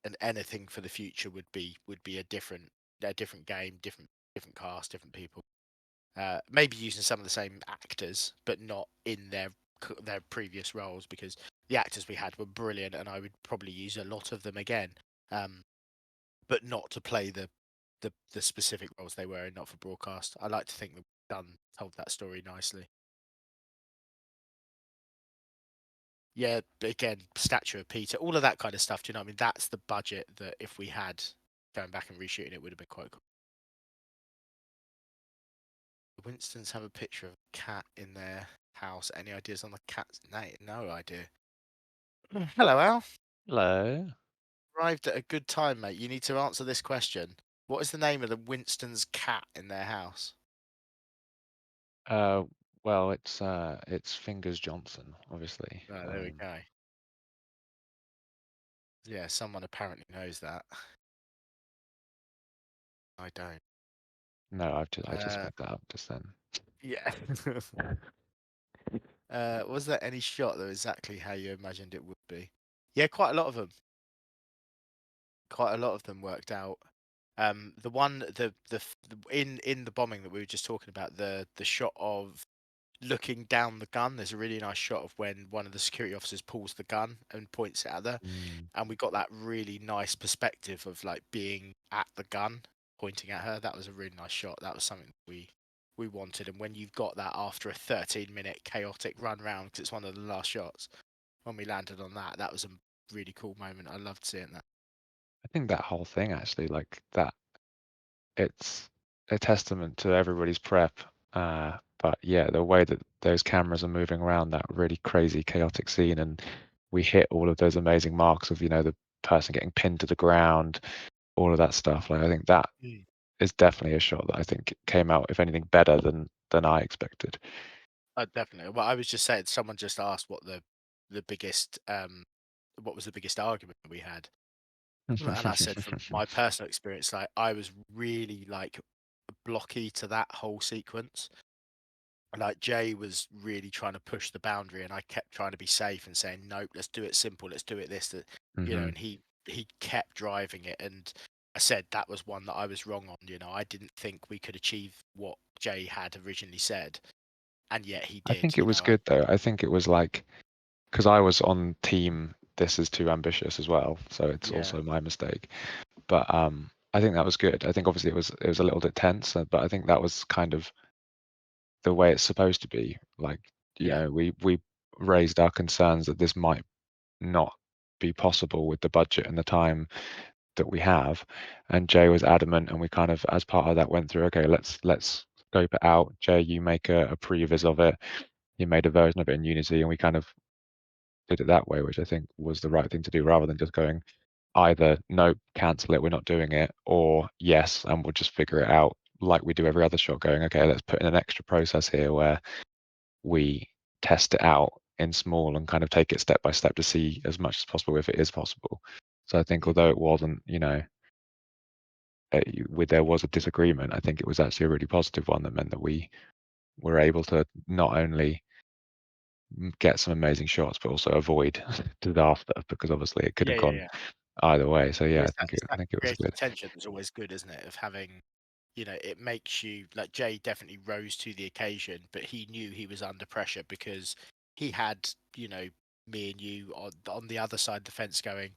and anything for the future would be a different game, different cast, different people. Maybe using some of the same actors, but not in their previous roles because the actors we had were brilliant, and I would probably use a lot of them again. Um, but not to play the specific roles they were in, not for broadcast. I like to think that we've told that story nicely. Yeah, but again, statue of Peter, all of that kind of stuff. Do you know what I mean? That's the budget that if we had going back and reshooting it would have been quite cool. The Winstons have a picture of a cat in their house. Any ideas on the cat's name? No idea. Hello, Al. Hello. Arrived at a good time, mate. You need to answer this question. What is the name of the Winston's cat in their house? Uh, well, it's Fingers Johnson, obviously. Oh, there we go. Yeah, someone apparently knows that. I don't. No, I just Uh, made that up just then. yeah. Was there any shot that was exactly how you imagined it would be? Yeah, quite a lot of them. Quite a lot of them worked out. The one, in the bombing that we were just talking about, the shot of looking down the gun. There's a really nice shot of when one of the security officers pulls the gun and points it at her, Mm. and we got that really nice perspective of like being at the gun, pointing at her. That was a really nice shot. That was something we wanted. And when you've got that after a 13-minute chaotic run round, because it's one of the last shots, when we landed on that, that was a really cool moment. I loved seeing that. I think that whole thing actually, like that, it's a testament to everybody's prep. But yeah, the way that those cameras are moving around that really crazy, chaotic scene, and we hit all of those amazing marks of, the person getting pinned to the ground, all of that stuff. Like I think that Mm. is definitely a shot that I think came out, if anything, better than I expected. Definitely. Well, I was just saying, someone just asked the biggest what was the biggest argument we had. And I said from my personal experience, like I was really like blocky to that whole sequence. Like Jay was really trying to push the boundary, and I kept trying to be safe and saying, "Nope, let's do it simple. Let's do it this, that," Hmm. And he kept driving it, and I said that was one that I was wrong on. I didn't think we could achieve what Jay had originally said, and yet he I did. think it was good though. I think it was like, because I was on team this is too ambitious as well, so it's Yeah, also my mistake. But I think that was good. I think obviously it was a little bit tense, but I think that was kind of the way it's supposed to be. Like, yeah. we raised our concerns that this might not be possible with the budget and the time that we have, and Jay was adamant, and we kind of, as part of that, went through, okay, let's scope it out. Jay, you make a previs of it. You made a version of it in Unity, and we kind of did it that way, which I think was the right thing to do, rather than just going either no, cancel it, we're not doing it, or yes, and we'll just figure it out like we do every other shot, going, okay, let's put in an extra process here where we test it out in small and kind of take it step by step to see as much as possible if it is possible. So I think Mhm. although it wasn't, there was a disagreement, I think it was actually a really positive one that meant that we were able to not only get some amazing shots, but also avoid disaster, because obviously it could Yeah, have yeah, gone yeah. either way. So Well, yeah, it's that I think it was creative good. tension that's always good, isn't it? Of having, it makes you like Jay definitely rose to the occasion, but he knew he was under pressure because he had, me and you on the other side of the fence going,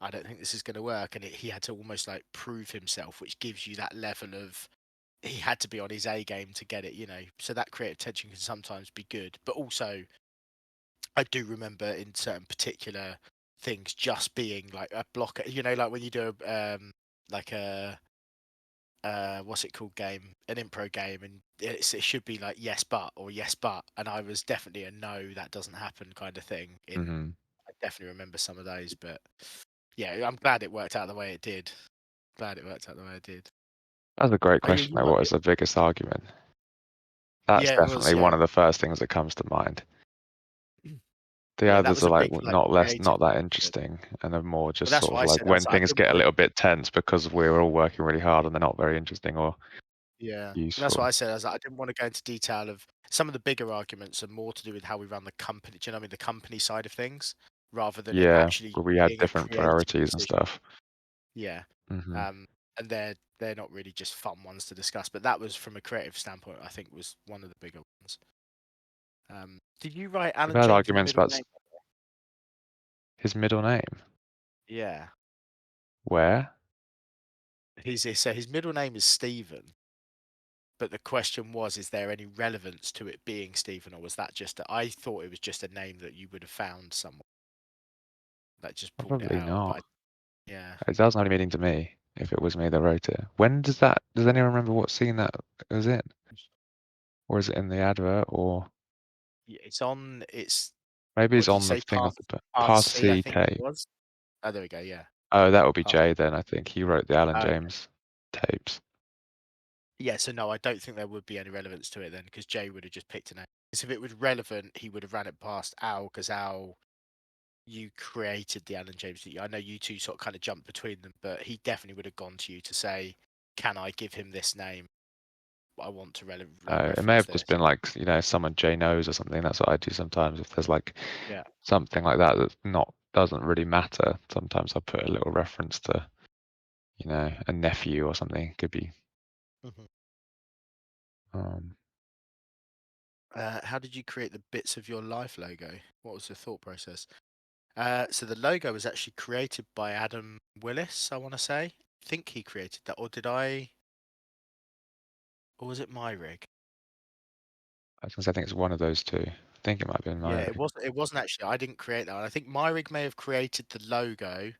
I don't think this is going to work, and he had to almost like prove himself, which gives you that level of he had to be on his A game to get it. So that creative tension can sometimes be good, but also I do remember in certain particular things just being like a blocker, like when you do like a what's it called game, an impro game, and it should be like yes but or yes but, and I was definitely a no, that doesn't happen kind of thing. Hmm. I definitely remember some of those, but yeah, I'm glad it worked out the way it did. Glad it worked out the way it did. That's a great Oh yeah, question, you though. might What be. is the biggest argument? That's Yeah, it was. definitely Yeah, one of the first things that comes to mind. The Yeah, that others was are a like big like not creative that argument. interesting, and they're more Well, just that's sort what of I like said. I was when like, I things didn't get a want to. little bit tense because we're all working really hard and they're not very interesting or Yeah, that's what useful. I said. I was like, I didn't want to go into detail of some of the bigger arguments are more to do with how we run the company. Do you know what I mean? The company side of things, rather than it Yeah, actually where we had being a different creative priorities and decision. stuff. Yeah. Hmm. And they're not really just fun ones to discuss, but that was from a creative standpoint, I think was one of the bigger ones. Did you write We've Alan had James's arguments middle about name? his middle name. Yeah. Where? His middle name is Stephen, but the question was, is there any relevance to it being Stephen, or was that just I thought it was just a name that you would have found somewhere that just pulled it Probably out, not. but yeah. It doesn't have any meaning to me if it was me that wrote it. Does anyone remember what scene that was in? Or is it in the advert? Or Yeah, it's maybe what it's did you on the say? thing off the Part Part C, I C think it tape. was. Oh, there we go. Yeah. Oh, that would be Part. Jay then, I think. He wrote the Alan Okay. James tapes. Yeah, so no, I don't think there would be any relevance to it then, because Jay would have just picked a name. Because if it was relevant, he would have ran it past Al, because Al, you created the Alan James. I know you two sort of kind of jumped between them, but he definitely would have gone to you to say, "Can I give him this name? I want to It may reference have just this." been like, someone Jay knows or something. That's what I do sometimes. If there's like Yeah. something like that that's not doesn't really matter, sometimes I put a little reference to, a nephew or something. Could be. Mhm. Um, How did you create the Bits of Your Life logo? What was the thought process? So the logo was actually created by Adam Willis, I want to say. I think he created that, or did I? Or was it my rig? I was gonna say, I think it's one of those two. I think it might have been Yeah, my. it wasn't actually. I didn't create that one. I think my rig may have created the logo,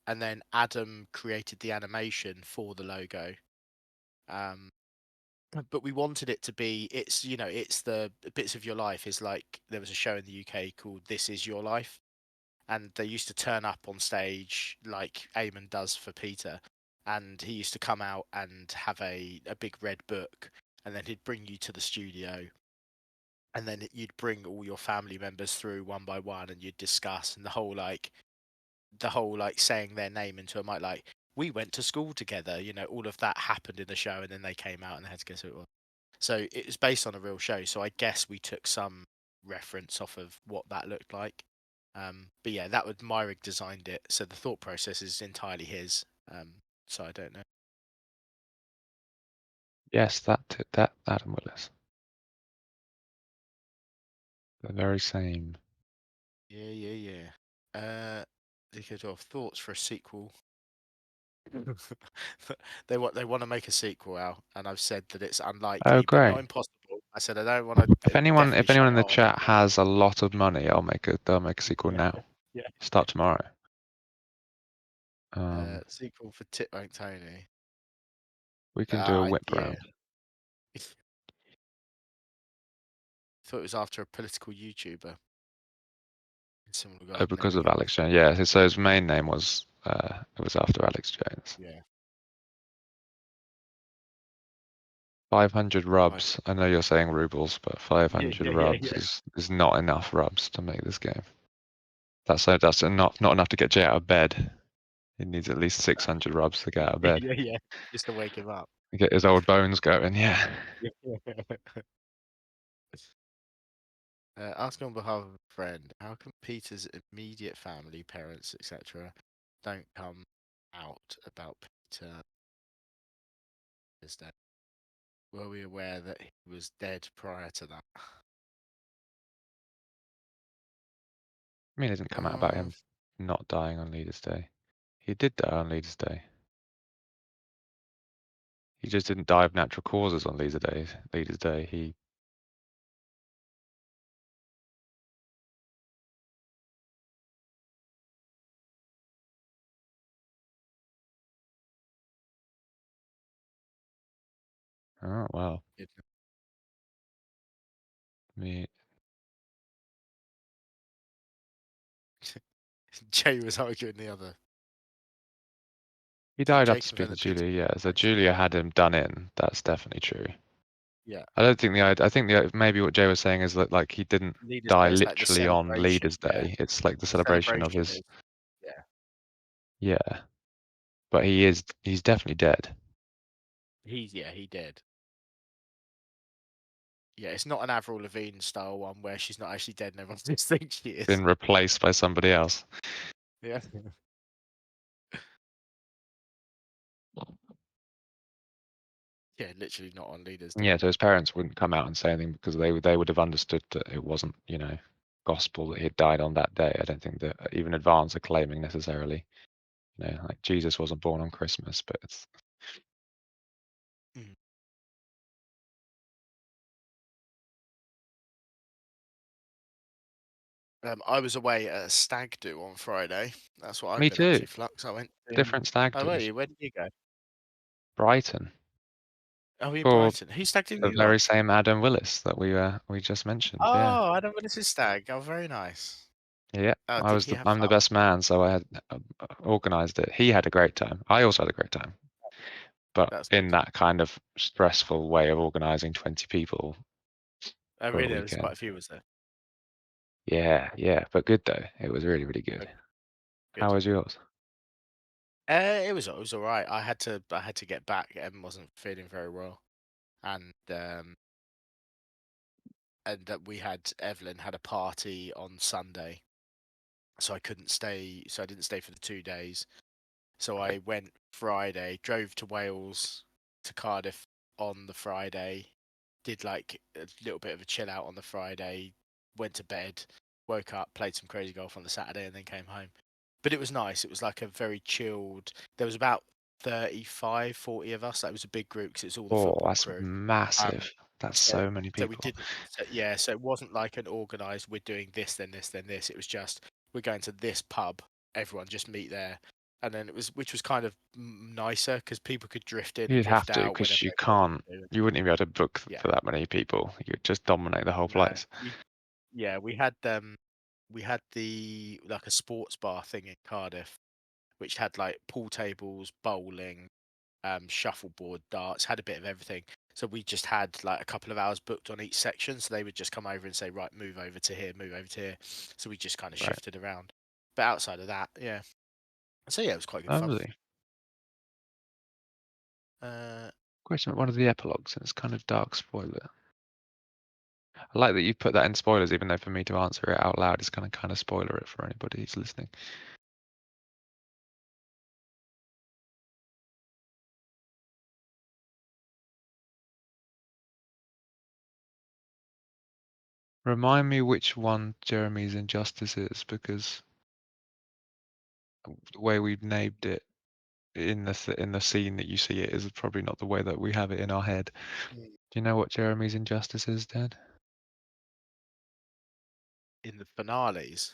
and then Adam created the animation for the logo. Um, but we wanted it to be. It's the Bits of Your Life is like there was a show in the UK called This Is Your Life, and they used to turn up on stage like Eamon does for Peter, and he used to come out and have a big red book, and then he'd bring you to the studio, and then you'd bring all your family members through one by one, and you'd discuss, and the whole like saying their name into a mic, like we went to school together, all of that happened in the show, and then they came out and they had to guess who it was. So it was based on a real show. So I guess we took some reference off of what that looked like. But yeah, that was Myrick designed it. So the thought process is entirely his. So I don't know. Yes, that Adam Willis. The very same. Yeah, yeah, yeah. They could have thoughts for a sequel. They want to make a sequel out, and I've said that it's Oh, unlikely, but not great. impossible. I said I don't want to. If They anyone definitely if show anyone in it the off. chat has a lot of money, they'll make a sequel Yeah, now. yeah. Start tomorrow. Um, Sequel for Titbank Tony. we can do a whip Yeah. round. Thought it was after a political YouTuber in similar Oh, regard. There because we of go. Alex Jones. Yeah, so his main name was it was after Alex Jones. Yeah. 500 Right. rubs. I know you're saying rubles, but Yeah, 500 yeah, yeah, rubs yeah. is not enough rubs to make this game. That's not enough to get Jay out of bed. He needs at least 600 rubs to get out of Yeah, bed. yeah, yeah. Just to wake him up. Get his old bones going. Yeah. Yeah. Asking on behalf of a friend, how come Peter's immediate family, parents, etc., don't come out about Peter's death? Were we aware that he was dead prior to that? I mean, it didn't come out about Um, him not dying on Leaders' Day. He did die on Leaders' Day. He just didn't die of natural causes on Leaders' Day. Leaders' Day. Oh wow. Me. Jay was arguing the other. He Did died Jay after confirm speaking to that Peter Julia. Yeah. So actually Julia died? had him done in. That's definitely true. Yeah. I think maybe what Jay was saying is that like he didn't Leaders die Day is like the literally on celebration. Leaders Yeah. Day. It's like the The celebration of celebration his is, yeah. yeah. But he's definitely dead. He did. Yeah, it's not an Avril Lavigne style one where she's not actually dead and everyone just thinks she is. Been replaced by somebody else. Yeah. Yeah, literally not on Leaders Day. Yeah, so his parents wouldn't come out and say anything because they would have understood that it wasn't, gospel that he had died on that day. I don't think that even Advance are claiming necessarily. Like Jesus wasn't born on Christmas, but it's Mm. I was away at a stag do on Friday. That's what I've me been up too. to, Flux. I went to. Different stag Oh, were do's. you? Where did you go? Brighton Oh, you in for Brighton. Who stag did the you on? very same Adam Willis that we just mentioned. Yeah, Oh, Adam Willis's stag. Oh, very nice. yeah. Oh, did he have I'm the fun? best man, so I had organised it. He had a great time. I also had a great time, but That's in good. that kind of stressful way of organising 20 people Oh, for a really? There was quite weekend. a few, was there? Yeah, yeah, but good though. It was really, really good. Okay, How good. was yours? It was all right. I had to get back. Em wasn't feeling very well, and that we had Evelyn had a party on Sunday, so I couldn't stay. So I didn't stay for the 2 days. So Right. I went Friday, drove to Wales to Cardiff on the Friday, did like a little bit of a chill out on the Friday, went to bed, woke up, played some crazy golf on the Saturday, and then came home. But it was nice. It was like a very chilled. There was about 35, 40 of us. That was a big group because it's all the Oh, football that's crew. massive. Um, That's so so many so we people. didn't. So, yeah, so it wasn't like an organised. We're doing this, then this, then this. It was just we're going to this pub. Everyone just meet there, and then which was kind of nicer because people could drift in and You'd have drift to out because whenever you they wanted can't. to. You wouldn't even be able to book Yeah, for that many people. You'd just dominate the whole no, place. yeah, we had the like a sports bar thing in Cardiff, which had like pool tables, bowling, shuffleboard, darts, had a bit of everything. So we just had like a couple of hours booked on each section. So they would just come over and say, right, move over to here, move over to here. So we just kind of Right. shifted around. But outside of that, yeah. So yeah, it was quite good fun. Lovely. Uh, Question about one of the epilogues, and it's kind of dark spoiler. I like that you put that in spoilers, even though for me to answer it out loud is kind of spoiler it for anybody who's listening. Remind me which one Jeremy's Injustice is, because the way we've named it in the scene that you see it is probably not the way that we have it in our head. Mm. Do you know what Jeremy's Injustice is, Dad? In the finales,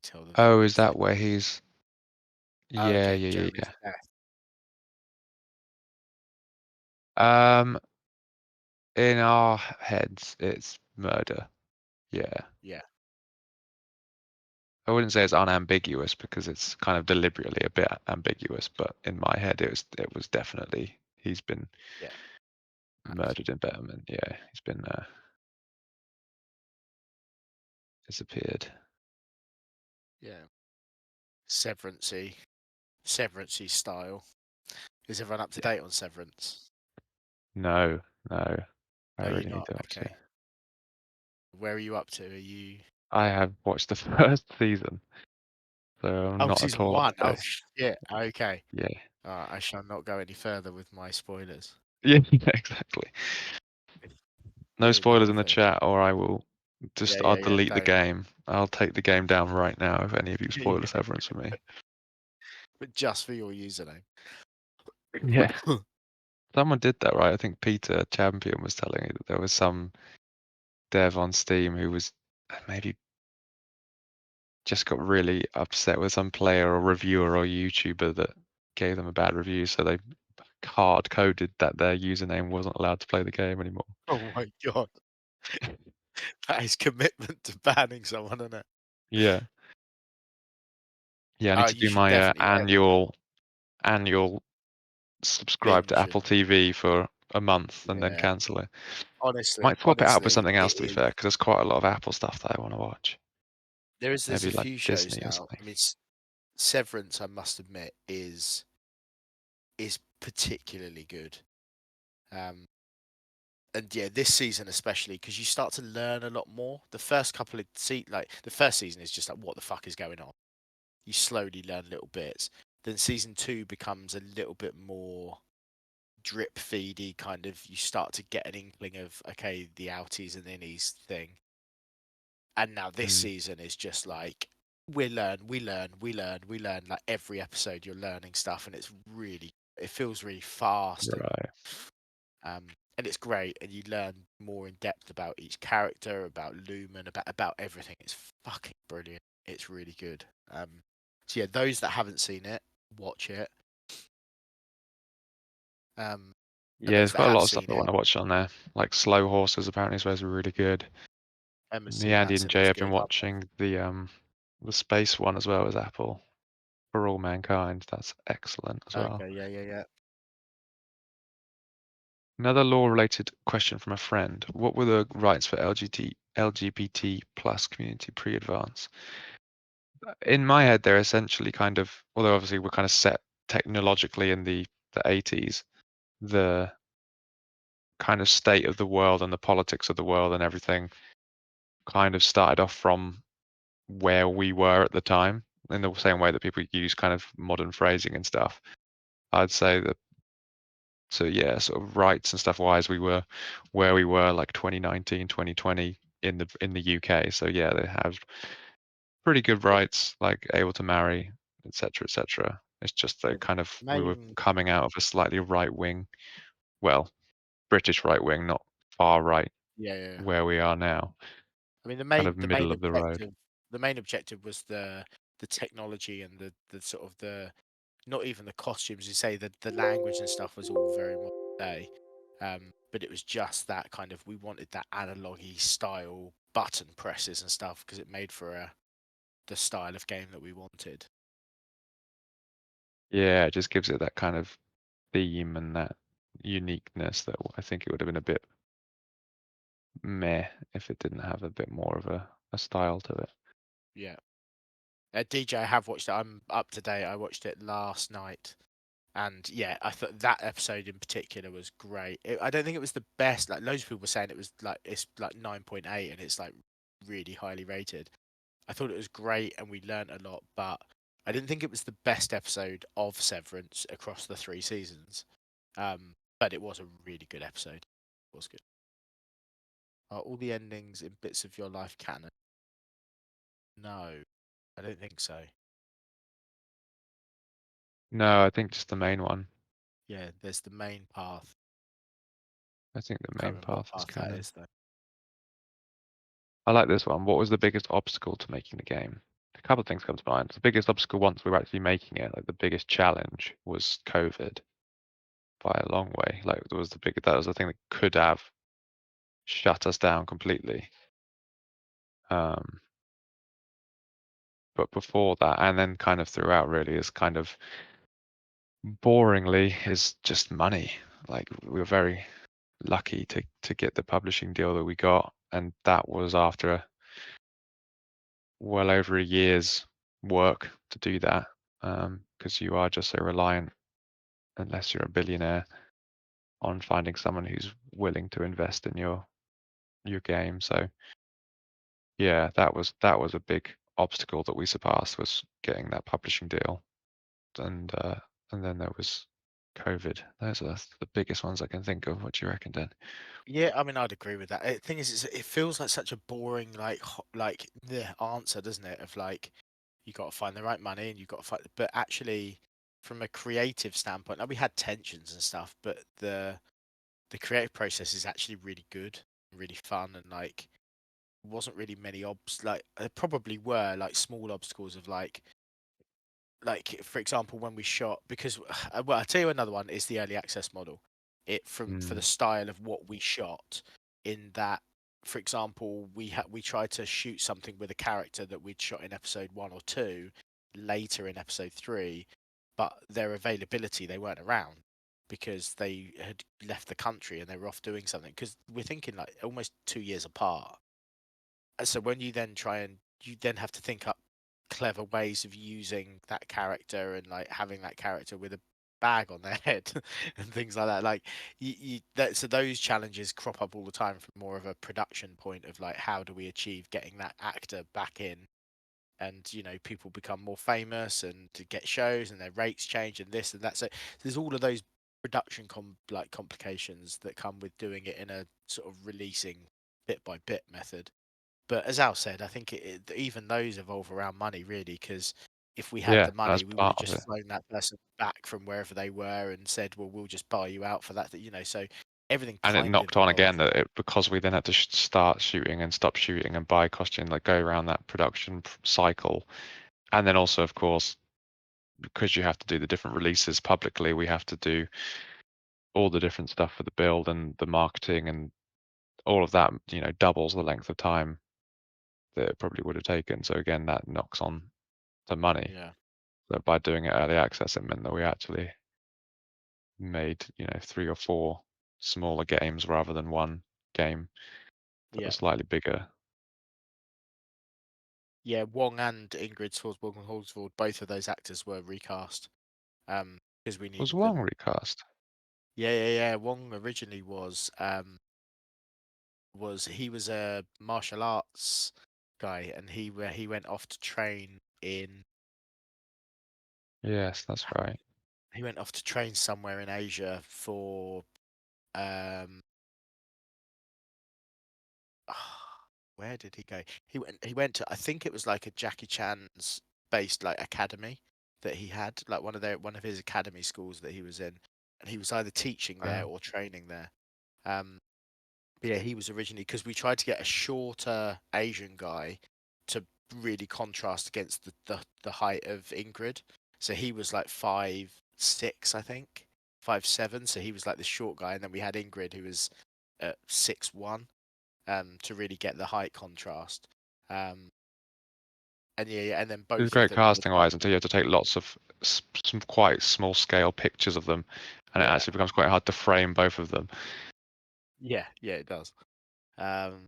tell the Oh, is viewers that they. where he's? Oh, Yeah, okay, yeah, yeah, Jeremy's death. yeah. In our heads, it's murder. Yeah. Yeah, I wouldn't say it's unambiguous because it's kind of deliberately a bit ambiguous, but in my head, it was definitely he's been yeah, murdered in Betterment. Yeah, he's been disappeared. yeah. Severancy style. Is everyone up to Yeah. date on Severance? No, no. I Are you really need not? to watch it. Okay. Where are you up to? Are you? I have watched the first season, so I'm Oh, not at season all up one. to Oh date. shit. Okay. Yeah. I shall not go any further with my spoilers. Yeah, exactly. No You're spoilers the in the first. chat, or I will Yeah, I'll yeah, yeah. delete the Don't. game. I'll take the game down right now if any of you spoil Yeah, the severance for me. but just for your username. Yeah. Someone did that, right? I think Peter Champion was telling me that there was some dev on Steam who was maybe just got really upset with some player or reviewer or YouTuber that gave them a bad review, so they hard coded that their username wasn't allowed to play the game anymore. Oh my god, that is commitment to banning someone, isn't it? Yeah. Yeah, I need to You do should my definitely. annual subscribe to binging. Apple TV for a month and then Yeah, cancel it. honestly, Might swap it out for honestly, something it else, to be is. fair, because there's quite a lot of Apple stuff that I want to watch. There's Maybe a like few shows Disney or now. something. I mean, Severance, I must admit, is particularly good. Um, and yeah, this season especially because you start to learn a lot more. The first couple of like the first season is just like what the fuck is going on. You slowly learn little bits. Then season two becomes a little bit more drip feedy kind of. You start to get an inkling of okay, the outies and innies thing. And now this Mm, season is just like we learn. Like every episode, you're learning stuff, and it feels really fast right. um, and it's great. And you learn more in depth about each character, about Lumen, about everything. It's fucking brilliant. It's really good. So yeah, those that haven't seen it, watch it. Um, Yeah, and there's those that quite a have lot of stuff seen I it, want to watch on there. Like Slow Horses apparently is supposed to be really good. Emma's Me, seen Andy, that, and said Jay it's have been good. watching the space one as well as Apple for All Mankind. That's excellent as well. Okay, yeah. Another law-related question from a friend. What were the rights for LGBT plus community pre-advance? In my head, they're essentially kind of, although obviously we're kind of set technologically in the 80s, the kind of state of the world and the politics of the world and everything kind of started off from where we were at the time, in the same way that people use kind of modern phrasing and stuff. I'd say that, so yeah, sort of rights and stuff wise, we were where we were like 2019, 2020 in the UK. So yeah, they have pretty good Yeah, rights, like able to marry, etc., etc. It's just yeah. that kind of we were Main, coming out of a slightly right wing, well, British right wing, not far right, yeah. where we are now, I mean, kind of middle of the road. the main objective was the technology and the sort of the not even the costumes. You say that the language and stuff was all very modern day, but it was just that kind of we wanted that analogy style button presses and stuff because it made for the style of game that we wanted. Yeah, it just gives it that kind of theme and that uniqueness that I think it would have been a bit meh if it didn't have a bit more of a style to it. Yeah, DJ, I have watched it. I'm up to date. I watched it last night. And yeah, I thought that episode in particular was great. I don't think it was the best. Like loads of people were saying it was like it's like 9.8 and it's like really highly rated. I thought it was great and we learnt a lot, but I didn't think it was the best episode of Severance across the three seasons. But it was a really good episode. It was good. Are all the endings in Bits of Your Life canon? No, I don't think so. No, I think just the main one. Yeah, there's the main path. I think the Can't main remember what path is path that canon. is though. I like this one. What was the biggest obstacle to making the game? A couple of things come to mind. The biggest obstacle once we were actually making it, like the biggest challenge was COVID by a long way. Like that was the thing that could have shut us down completely. Um, but before that, and then kind of throughout really is kind of boringly is just money. Like we were very lucky to get the publishing deal that we got, and that was after well over a year's work to do that, because you are just so reliant, unless you're a billionaire, on finding someone who's willing to invest in your game. So yeah, that was a big obstacle that we surpassed, was getting that publishing deal, and uh, and then there was COVID. Those are the biggest ones I can think of. What do you reckon, Dan? Yeah, I mean, I'd agree with that. The thing is, it feels like such a boring, like, like the answer, doesn't it? Of like, you got to find the right money and you got to find, but actually, from a creative standpoint, like we had tensions and stuff, but the creative process is actually really good, really fun, and like, wasn't really many like, there probably were like small obstacles of like for example when we shot because well I'll tell you another one is the early access model it from for the Mm, style of what we shot in that for example we tried to shoot something with a character that we'd shot in episode 1 or 2 later in episode 3 but their availability they weren't around because they had left the country and they were off doing something. Because we're thinking like almost 2 years apart. So when you then try and you then have to think up clever ways of using that character and like having that character with a bag on their head and things like that. Like so those challenges crop up all the time from more of a production point of like how do we achieve getting that actor back in, and people become more famous and to get shows and their rates change and this and that. So there's all of those production complications that come with doing it in a sort of releasing bit by bit method. But as Al said, I think even those evolve around money, really, because if we had Yeah, the that's money, we would have part of just it. flown that person back from wherever they were and said, "Well, we'll just buy you out for that." So everything And it kind of knocked on evolves. again that because we then had to start shooting and stop shooting and buy costume, like go around that production cycle. And then also, of course, because you have to do the different releases publicly, we have to do all the different stuff for the build and the marketing and all of that, doubles the length of time that it probably would have taken. So again, that knocks on to money. Yeah, So by doing it early access, it meant that we actually made, 3 or 4 smaller games rather than one game that yeah, was slightly bigger. yeah. Wong and Ingrid Svorsborg and Horsvold, both of those actors were recast, because we Was needed Wong them. recast? Yeah, yeah, yeah. Wong originally he was a martial arts guy, and he went off to train in Yes, that's right. somewhere in Asia for um where did he go? He went to, I think it was like a Jackie Chan's based like academy that he had, like one of his academy schools that he was in, and he was either teaching there Uh, or training there. Um But yeah, he was originally, because we tried to get a shorter Asian guy to really contrast against the height of Ingrid. So he was like 5'6", I think, 5'7". So he was like the short guy, and then we had Ingrid who was at 6'1", to really get the height contrast. Um, and yeah, yeah, and then it was both of great them were casting wise until you have to take lots of some quite small scale pictures of them, and it yeah, actually becomes quite hard to frame both of them. yeah, yeah, it does. Um,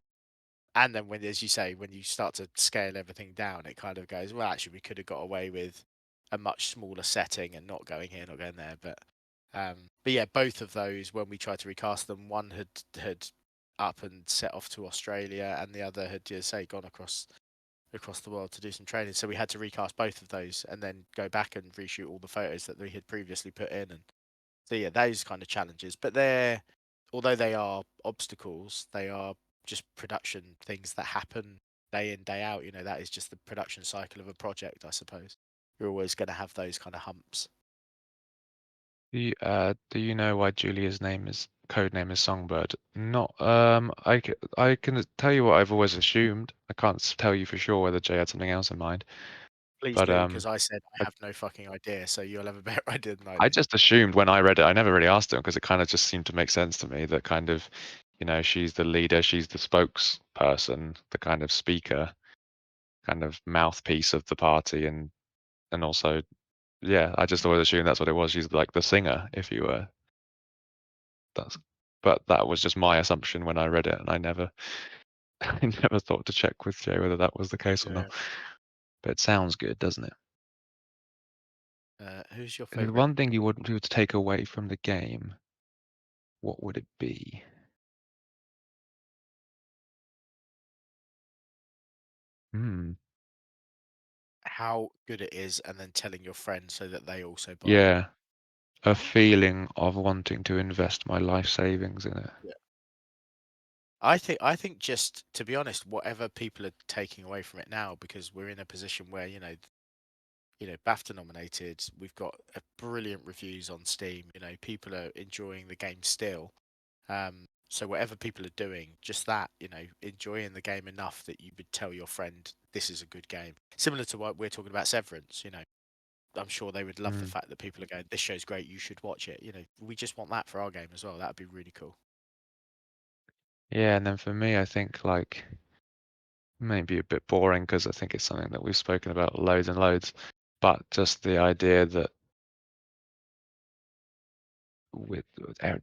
And then when, as you say, when you start to scale everything down, it kind of goes, well, actually, we could have got away with a much smaller setting and not going here, not going there. But yeah, both of those, when we tried to recast them, one had up and set off to Australia, and the other had, just say, gone across the world to do some training. So we had to recast both of those and then go back and reshoot all the photos that we had previously put in. And so yeah, those kind of challenges, but although they are obstacles, they are just production things that happen day in, day out. That is just the production cycle of a project, I suppose. You're always going to have those kind of humps. Do you know why Julia's code name is Songbird? Not I can tell you what I've always assumed. I can't tell you for sure whether Jay had something else in mind, Please but do, because I said I I, have no fucking idea, so you'll have a better idea than I I do. just assumed when I read it. I never really asked him because it kind of just seemed to make sense to me that kind of, she's the leader, she's the spokesperson, the kind of speaker, kind of mouthpiece of the party, and also, yeah, I just always assumed that's what it was. She's like the singer, if you were. That's, but that was just my assumption when I read it, and I never, I never thought to check with Jay whether that was the case or Yeah. not. But it sounds good, doesn't it? Who's your And the favorite? one thing you would take away from the game, what would it be? Hmm. How good it is, and then telling your friends so that they also buy it. Yeah, a feeling of wanting to invest my life savings in it. Yeah. I think just to be honest, whatever people are taking away from it now, because we're in a position where BAFTA nominated. We've got brilliant reviews on Steam. People are enjoying the game still. So whatever people are doing, just that, enjoying the game enough that you would tell your friend this is a good game. Similar to what we're talking about Severance. I'm sure they would love the Mm. fact that people are going, this show's great, you should watch it. We just want that for our game as well. That'd be really cool. Yeah, and then for me, I think like maybe a bit boring because I think it's something that we've spoken about loads and loads, but just the idea that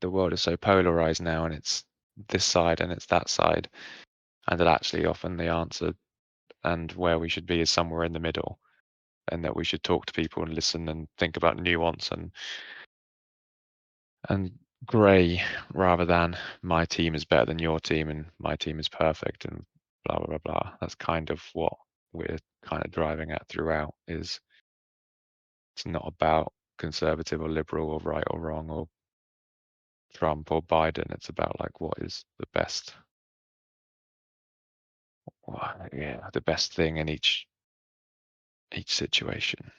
the world is so polarized now, and it's this side and it's that side, and that actually often the answer and where we should be is somewhere in the middle, and that we should talk to people and listen and think about nuance and grey rather than my team is better than your team and my team is perfect and blah blah blah blah. That's kind of what we're kind of driving at throughout. Is it's not about conservative or liberal or right or wrong or Trump or Biden. It's about like what is the best, the best thing in each situation.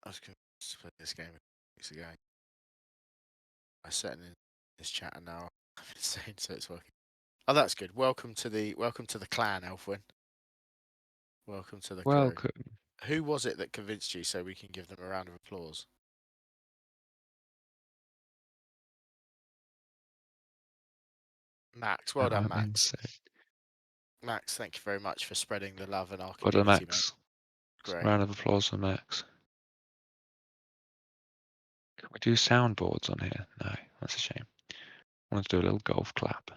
I was going to play this game weeks ago. I set it in this chat and now I'm insane, so it's working. Oh, that's good. Welcome to the clan, Elfwin. Welcome to the crew. Welcome. Who was it that convinced you so we can give them a round of applause? Max, well done, I'm Max. insane. Max, thank you very much for spreading the love in our Well done, community, mate. Max. Great. Round of applause for Max. Can we do soundboards on here? No, that's a shame. I want to do a little golf clap.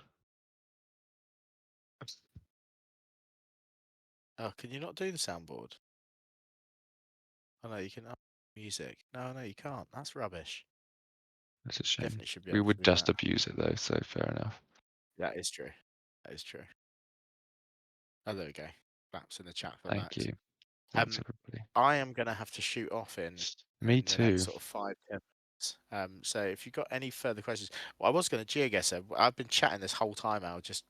Oh, can you not do the soundboard? Oh no, you can. Music. No, no, you can't. That's rubbish. That's a shame. Definitely should be We able to would do just that. abuse it though, so fair enough. That is true. That is true. Oh, there we go. Claps in the chat for Thank Max. you. Thanks Um, everybody. I am gonna have to shoot off Me in the next too. sort of 5, 10 minutes. So if you've got any further questions, well, I was gonna geoguess. I've been chatting this whole time out, just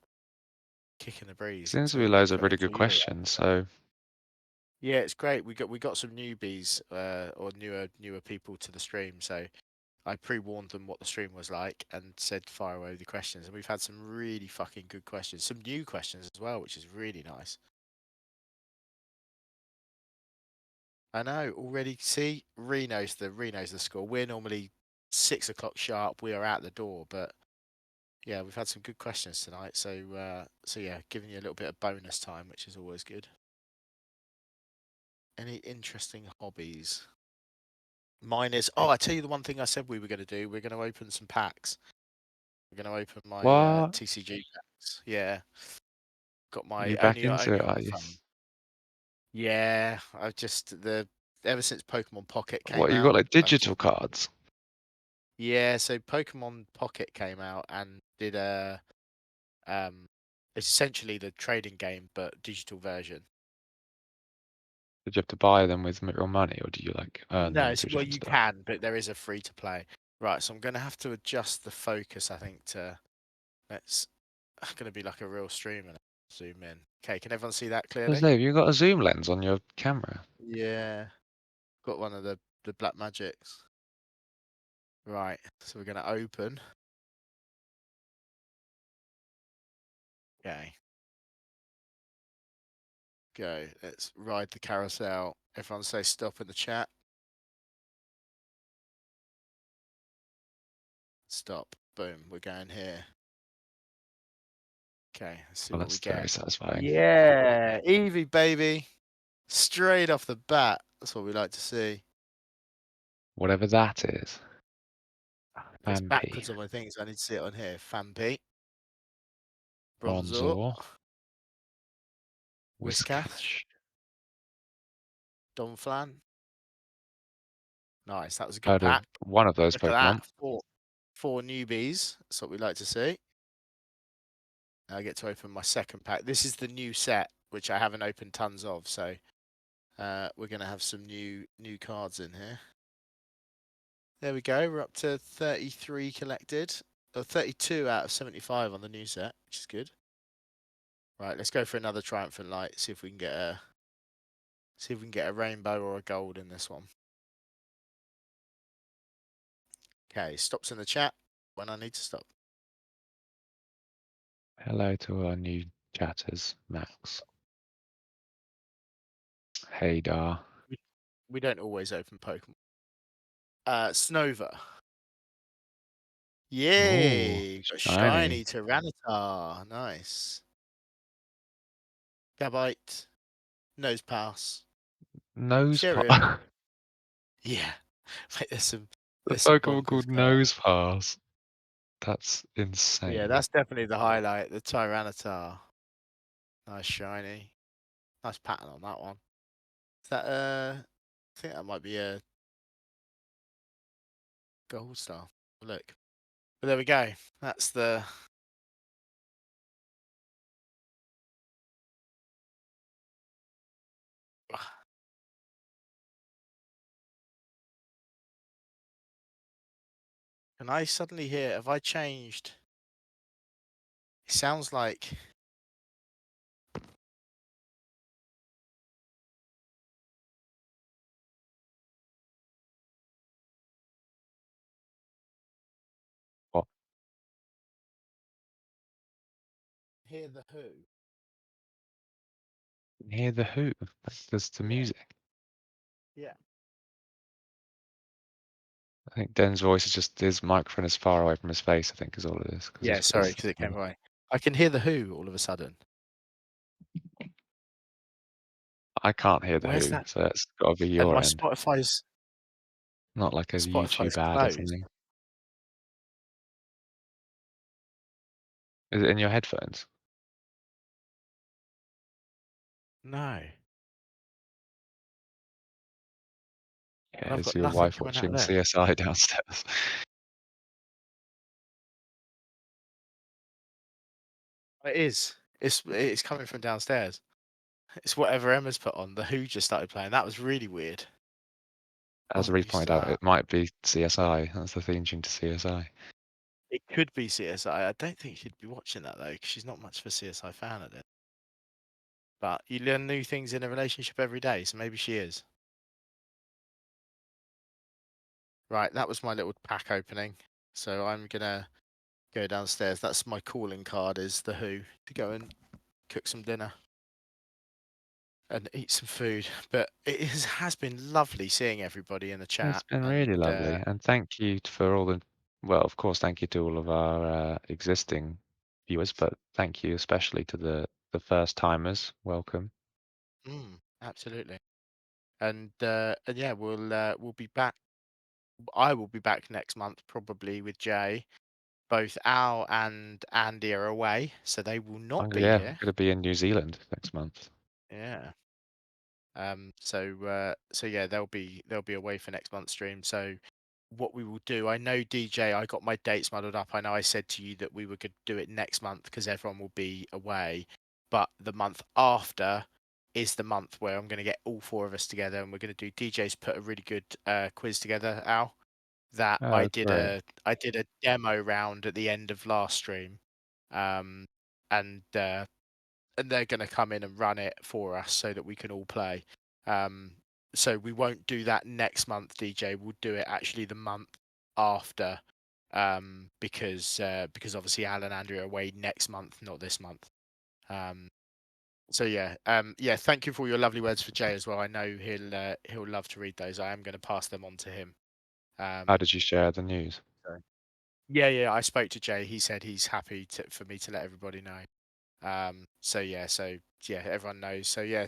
kicking the breeze Seems to be until loads of really good you arrive. questions, so Yeah, it's great. We got some newbies or newer people to the stream, so I pre-warned them what the stream was like and said fire away the questions, and we've had some really fucking good questions, some new questions as well, which is really nice. I know already. See, Reno's the score. We're normally 6 o'clock sharp. We are out the door, but yeah, we've had some good questions tonight. So yeah, giving you a little bit of bonus time, which is always good. Any interesting hobbies? Mine is. Oh, I tell you the one thing I said we were going to do. We're going to open some packs. We're going to open my what? TCG packs. Yeah, got my You back into only it, on are the you? phone. Yeah, I've just the ever since Pokemon Pocket came What, you got out, like I thought, digital cards? yeah. So Pokemon Pocket came out and did essentially the trading game but digital version. Did you have to buy them with real money, or do you like earn No, them through well different you stuff? can, but there is a free to play. Right, so I'm gonna have to adjust the focus, I think, to let's gonna be like a real stream and zoom in. Okay, can everyone see that I was clearly? like, you got a zoom lens on your camera. Yeah, got one of the black magics. Right, so we're gonna open. Okay, go. Let's ride the carousel. Everyone say stop in the chat. Stop. Boom. We're going here. Okay, let's see Well, what we that's very get. satisfying. Yeah, Eevee, baby. Straight off the bat. That's what we like to see. Whatever that is. It's Vampy. backwards on my things. I need to see it on here. Fampi, Bronzor, Bronzor. Whiscath, Whiscash. Donphan. Nice. That was a good Heard of pack. one of those Look at Pokemon. that. Four newbies. That's what we like to see. Now I get to open my second pack. This is the new set, which I haven't opened tons of. So we're gonna have some new cards in here. There we go. We're up to 33 collected. Or 32 out of 75 on the new set, which is good. Right, let's go for another Triumphant Light. See if we can get a rainbow or a gold in this one. Okay, stops in the chat when I need to stop. Hello to our new chatters, Max. Hey Dar. We don't always open Pokemon. Snova. Oh, Yay! Got a shiny shiny. Tyranitar. Nice. Gabite. Nose pass. Nose Cheerio. pass. Yeah. Mate, The there's some Pokemon bonkers called cards. Nose Pass. That's Yeah, insane. that's definitely the highlight. The Tyranitar. Nice shiny. Nice pattern on that one. Is that I think that might be a gold star. Look. But there we go. That's the Can I suddenly hear have I changed? It sounds like What? hear the who. Hear the who? There's the Yeah. music. Yeah. I think Den's voice is just his microphone is far away from his face, I think is all it is. Because Yeah, sorry, because it came away. I can hear the who all of a sudden. I can't hear the Where's who, that? so it's got to be And your my end. Not like a Spotify's YouTube ad or closed. something. Is it in your headphones? No. And Yeah, I've is got your nothing wife coming out of watching there. CSI downstairs? It is. It's coming from downstairs. It's whatever Emma's put on. The Who just started playing. That was really weird. As Not Reed used to pointed out, that. it might be CSI. That's the theme tune to CSI. It could be CSI. I don't think she'd be watching that though, because she's not much of a CSI fan at it. But you learn new things in a relationship every day, so maybe she is. Right, that was my little pack opening. So I'm gonna go downstairs. That's my calling card. Is the Who to go and cook some dinner and eat some food. But has been lovely seeing everybody in the It's chat. been And really lovely, and thank you for all the, well, of course, thank you to all of our existing viewers, but thank you especially to the first timers. Welcome. absolutely. And yeah, we'll be back. I will be back next month probably with Jay. Both Al and Andy are away, so they will not Oh be yeah, here. going to be in New Zealand next month. Yeah. So yeah, they'll be away for next month's stream. So what we will do, I know DJ, I got my dates muddled up. I know I said to you that we were going to do it next month because everyone will be away, but the month after is the month where I'm going to get all four of us together and we're going to do DJ's put a really good quiz together, Al. That Oh, great. I did a demo round at the end of last stream, um, and uh, and they're going to come in and run it for us so that we can all play. Um, so we won't do that next month, DJ. We'll do it actually the month after, because obviously Al and Andrew are away next month, not this month. Um, so yeah, yeah. Thank you for all your lovely words for Jay as well. I know he'll love to read those. I am going to pass them on to him. How Um, did you share the news? so- yeah, yeah. I spoke to Jay. He said he's happy for me to let everybody know. So yeah, everyone knows. So yeah,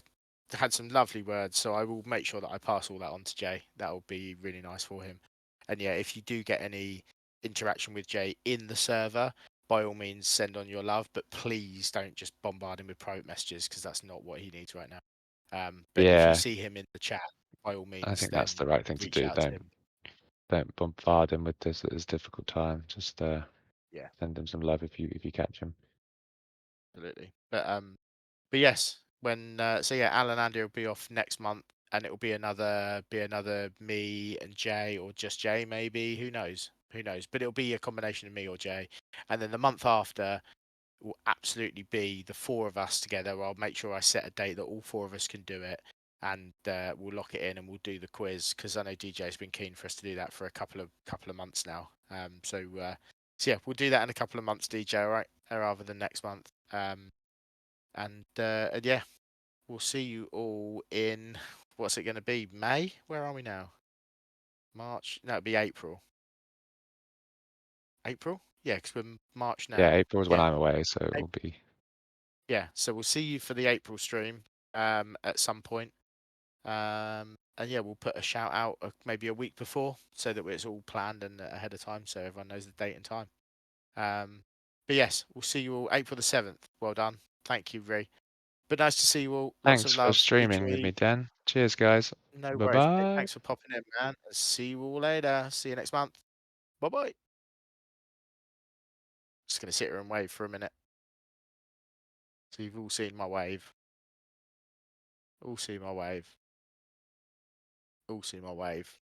had some lovely words. So I will make sure that I pass all that on to Jay. That will be really nice for him. And yeah, if you do get any interaction with Jay in the server, by all means send on your love, but please don't just bombard him with private messages because that's not what he needs right now. But if you Yeah, see him in the chat, by all I means, think that's then the right thing to reach do. out to him. Don't bombard him with this at this difficult time. Just Yeah, send him some love if you catch him. absolutely. But yes, when so yeah, Alan and Andy will be off next month, and it will be another me and Jay, or just Jay maybe. Who knows? Who knows? But it'll be a combination of me or Jay, and then the month after will absolutely be the four of us together. I'll make sure I set a date that all four of us can do it, and we'll lock it in and we'll do the quiz because I know DJ's been keen for us to do that for a couple of months now. So yeah, we'll do that in a couple of months, DJ. All right, rather than next month. And yeah, we'll see you all in what's it going to be? May? Where are we now? March? No, it'll be April. April. Yeah, because we're March Yeah, now. April is when Yeah, I'm away, so it Ap- will be. yeah. So we'll see you for the April stream at some point. And yeah, we'll put a shout out maybe a week before so that it's all planned and ahead of time, so everyone knows the date and time. But yes, we'll see you all April the 7th. Well done. Thank you, Ree. But nice to see you all. Lots Thanks of for love. streaming with Enjoy. me, Dan. Cheers, guys. No Bye worries, mate. bye. Thanks for popping in, man. See you all later. See you next month. Bye bye. Just going to sit here and wave for a minute. So you've all seen my wave. All seen my wave. All seen my wave.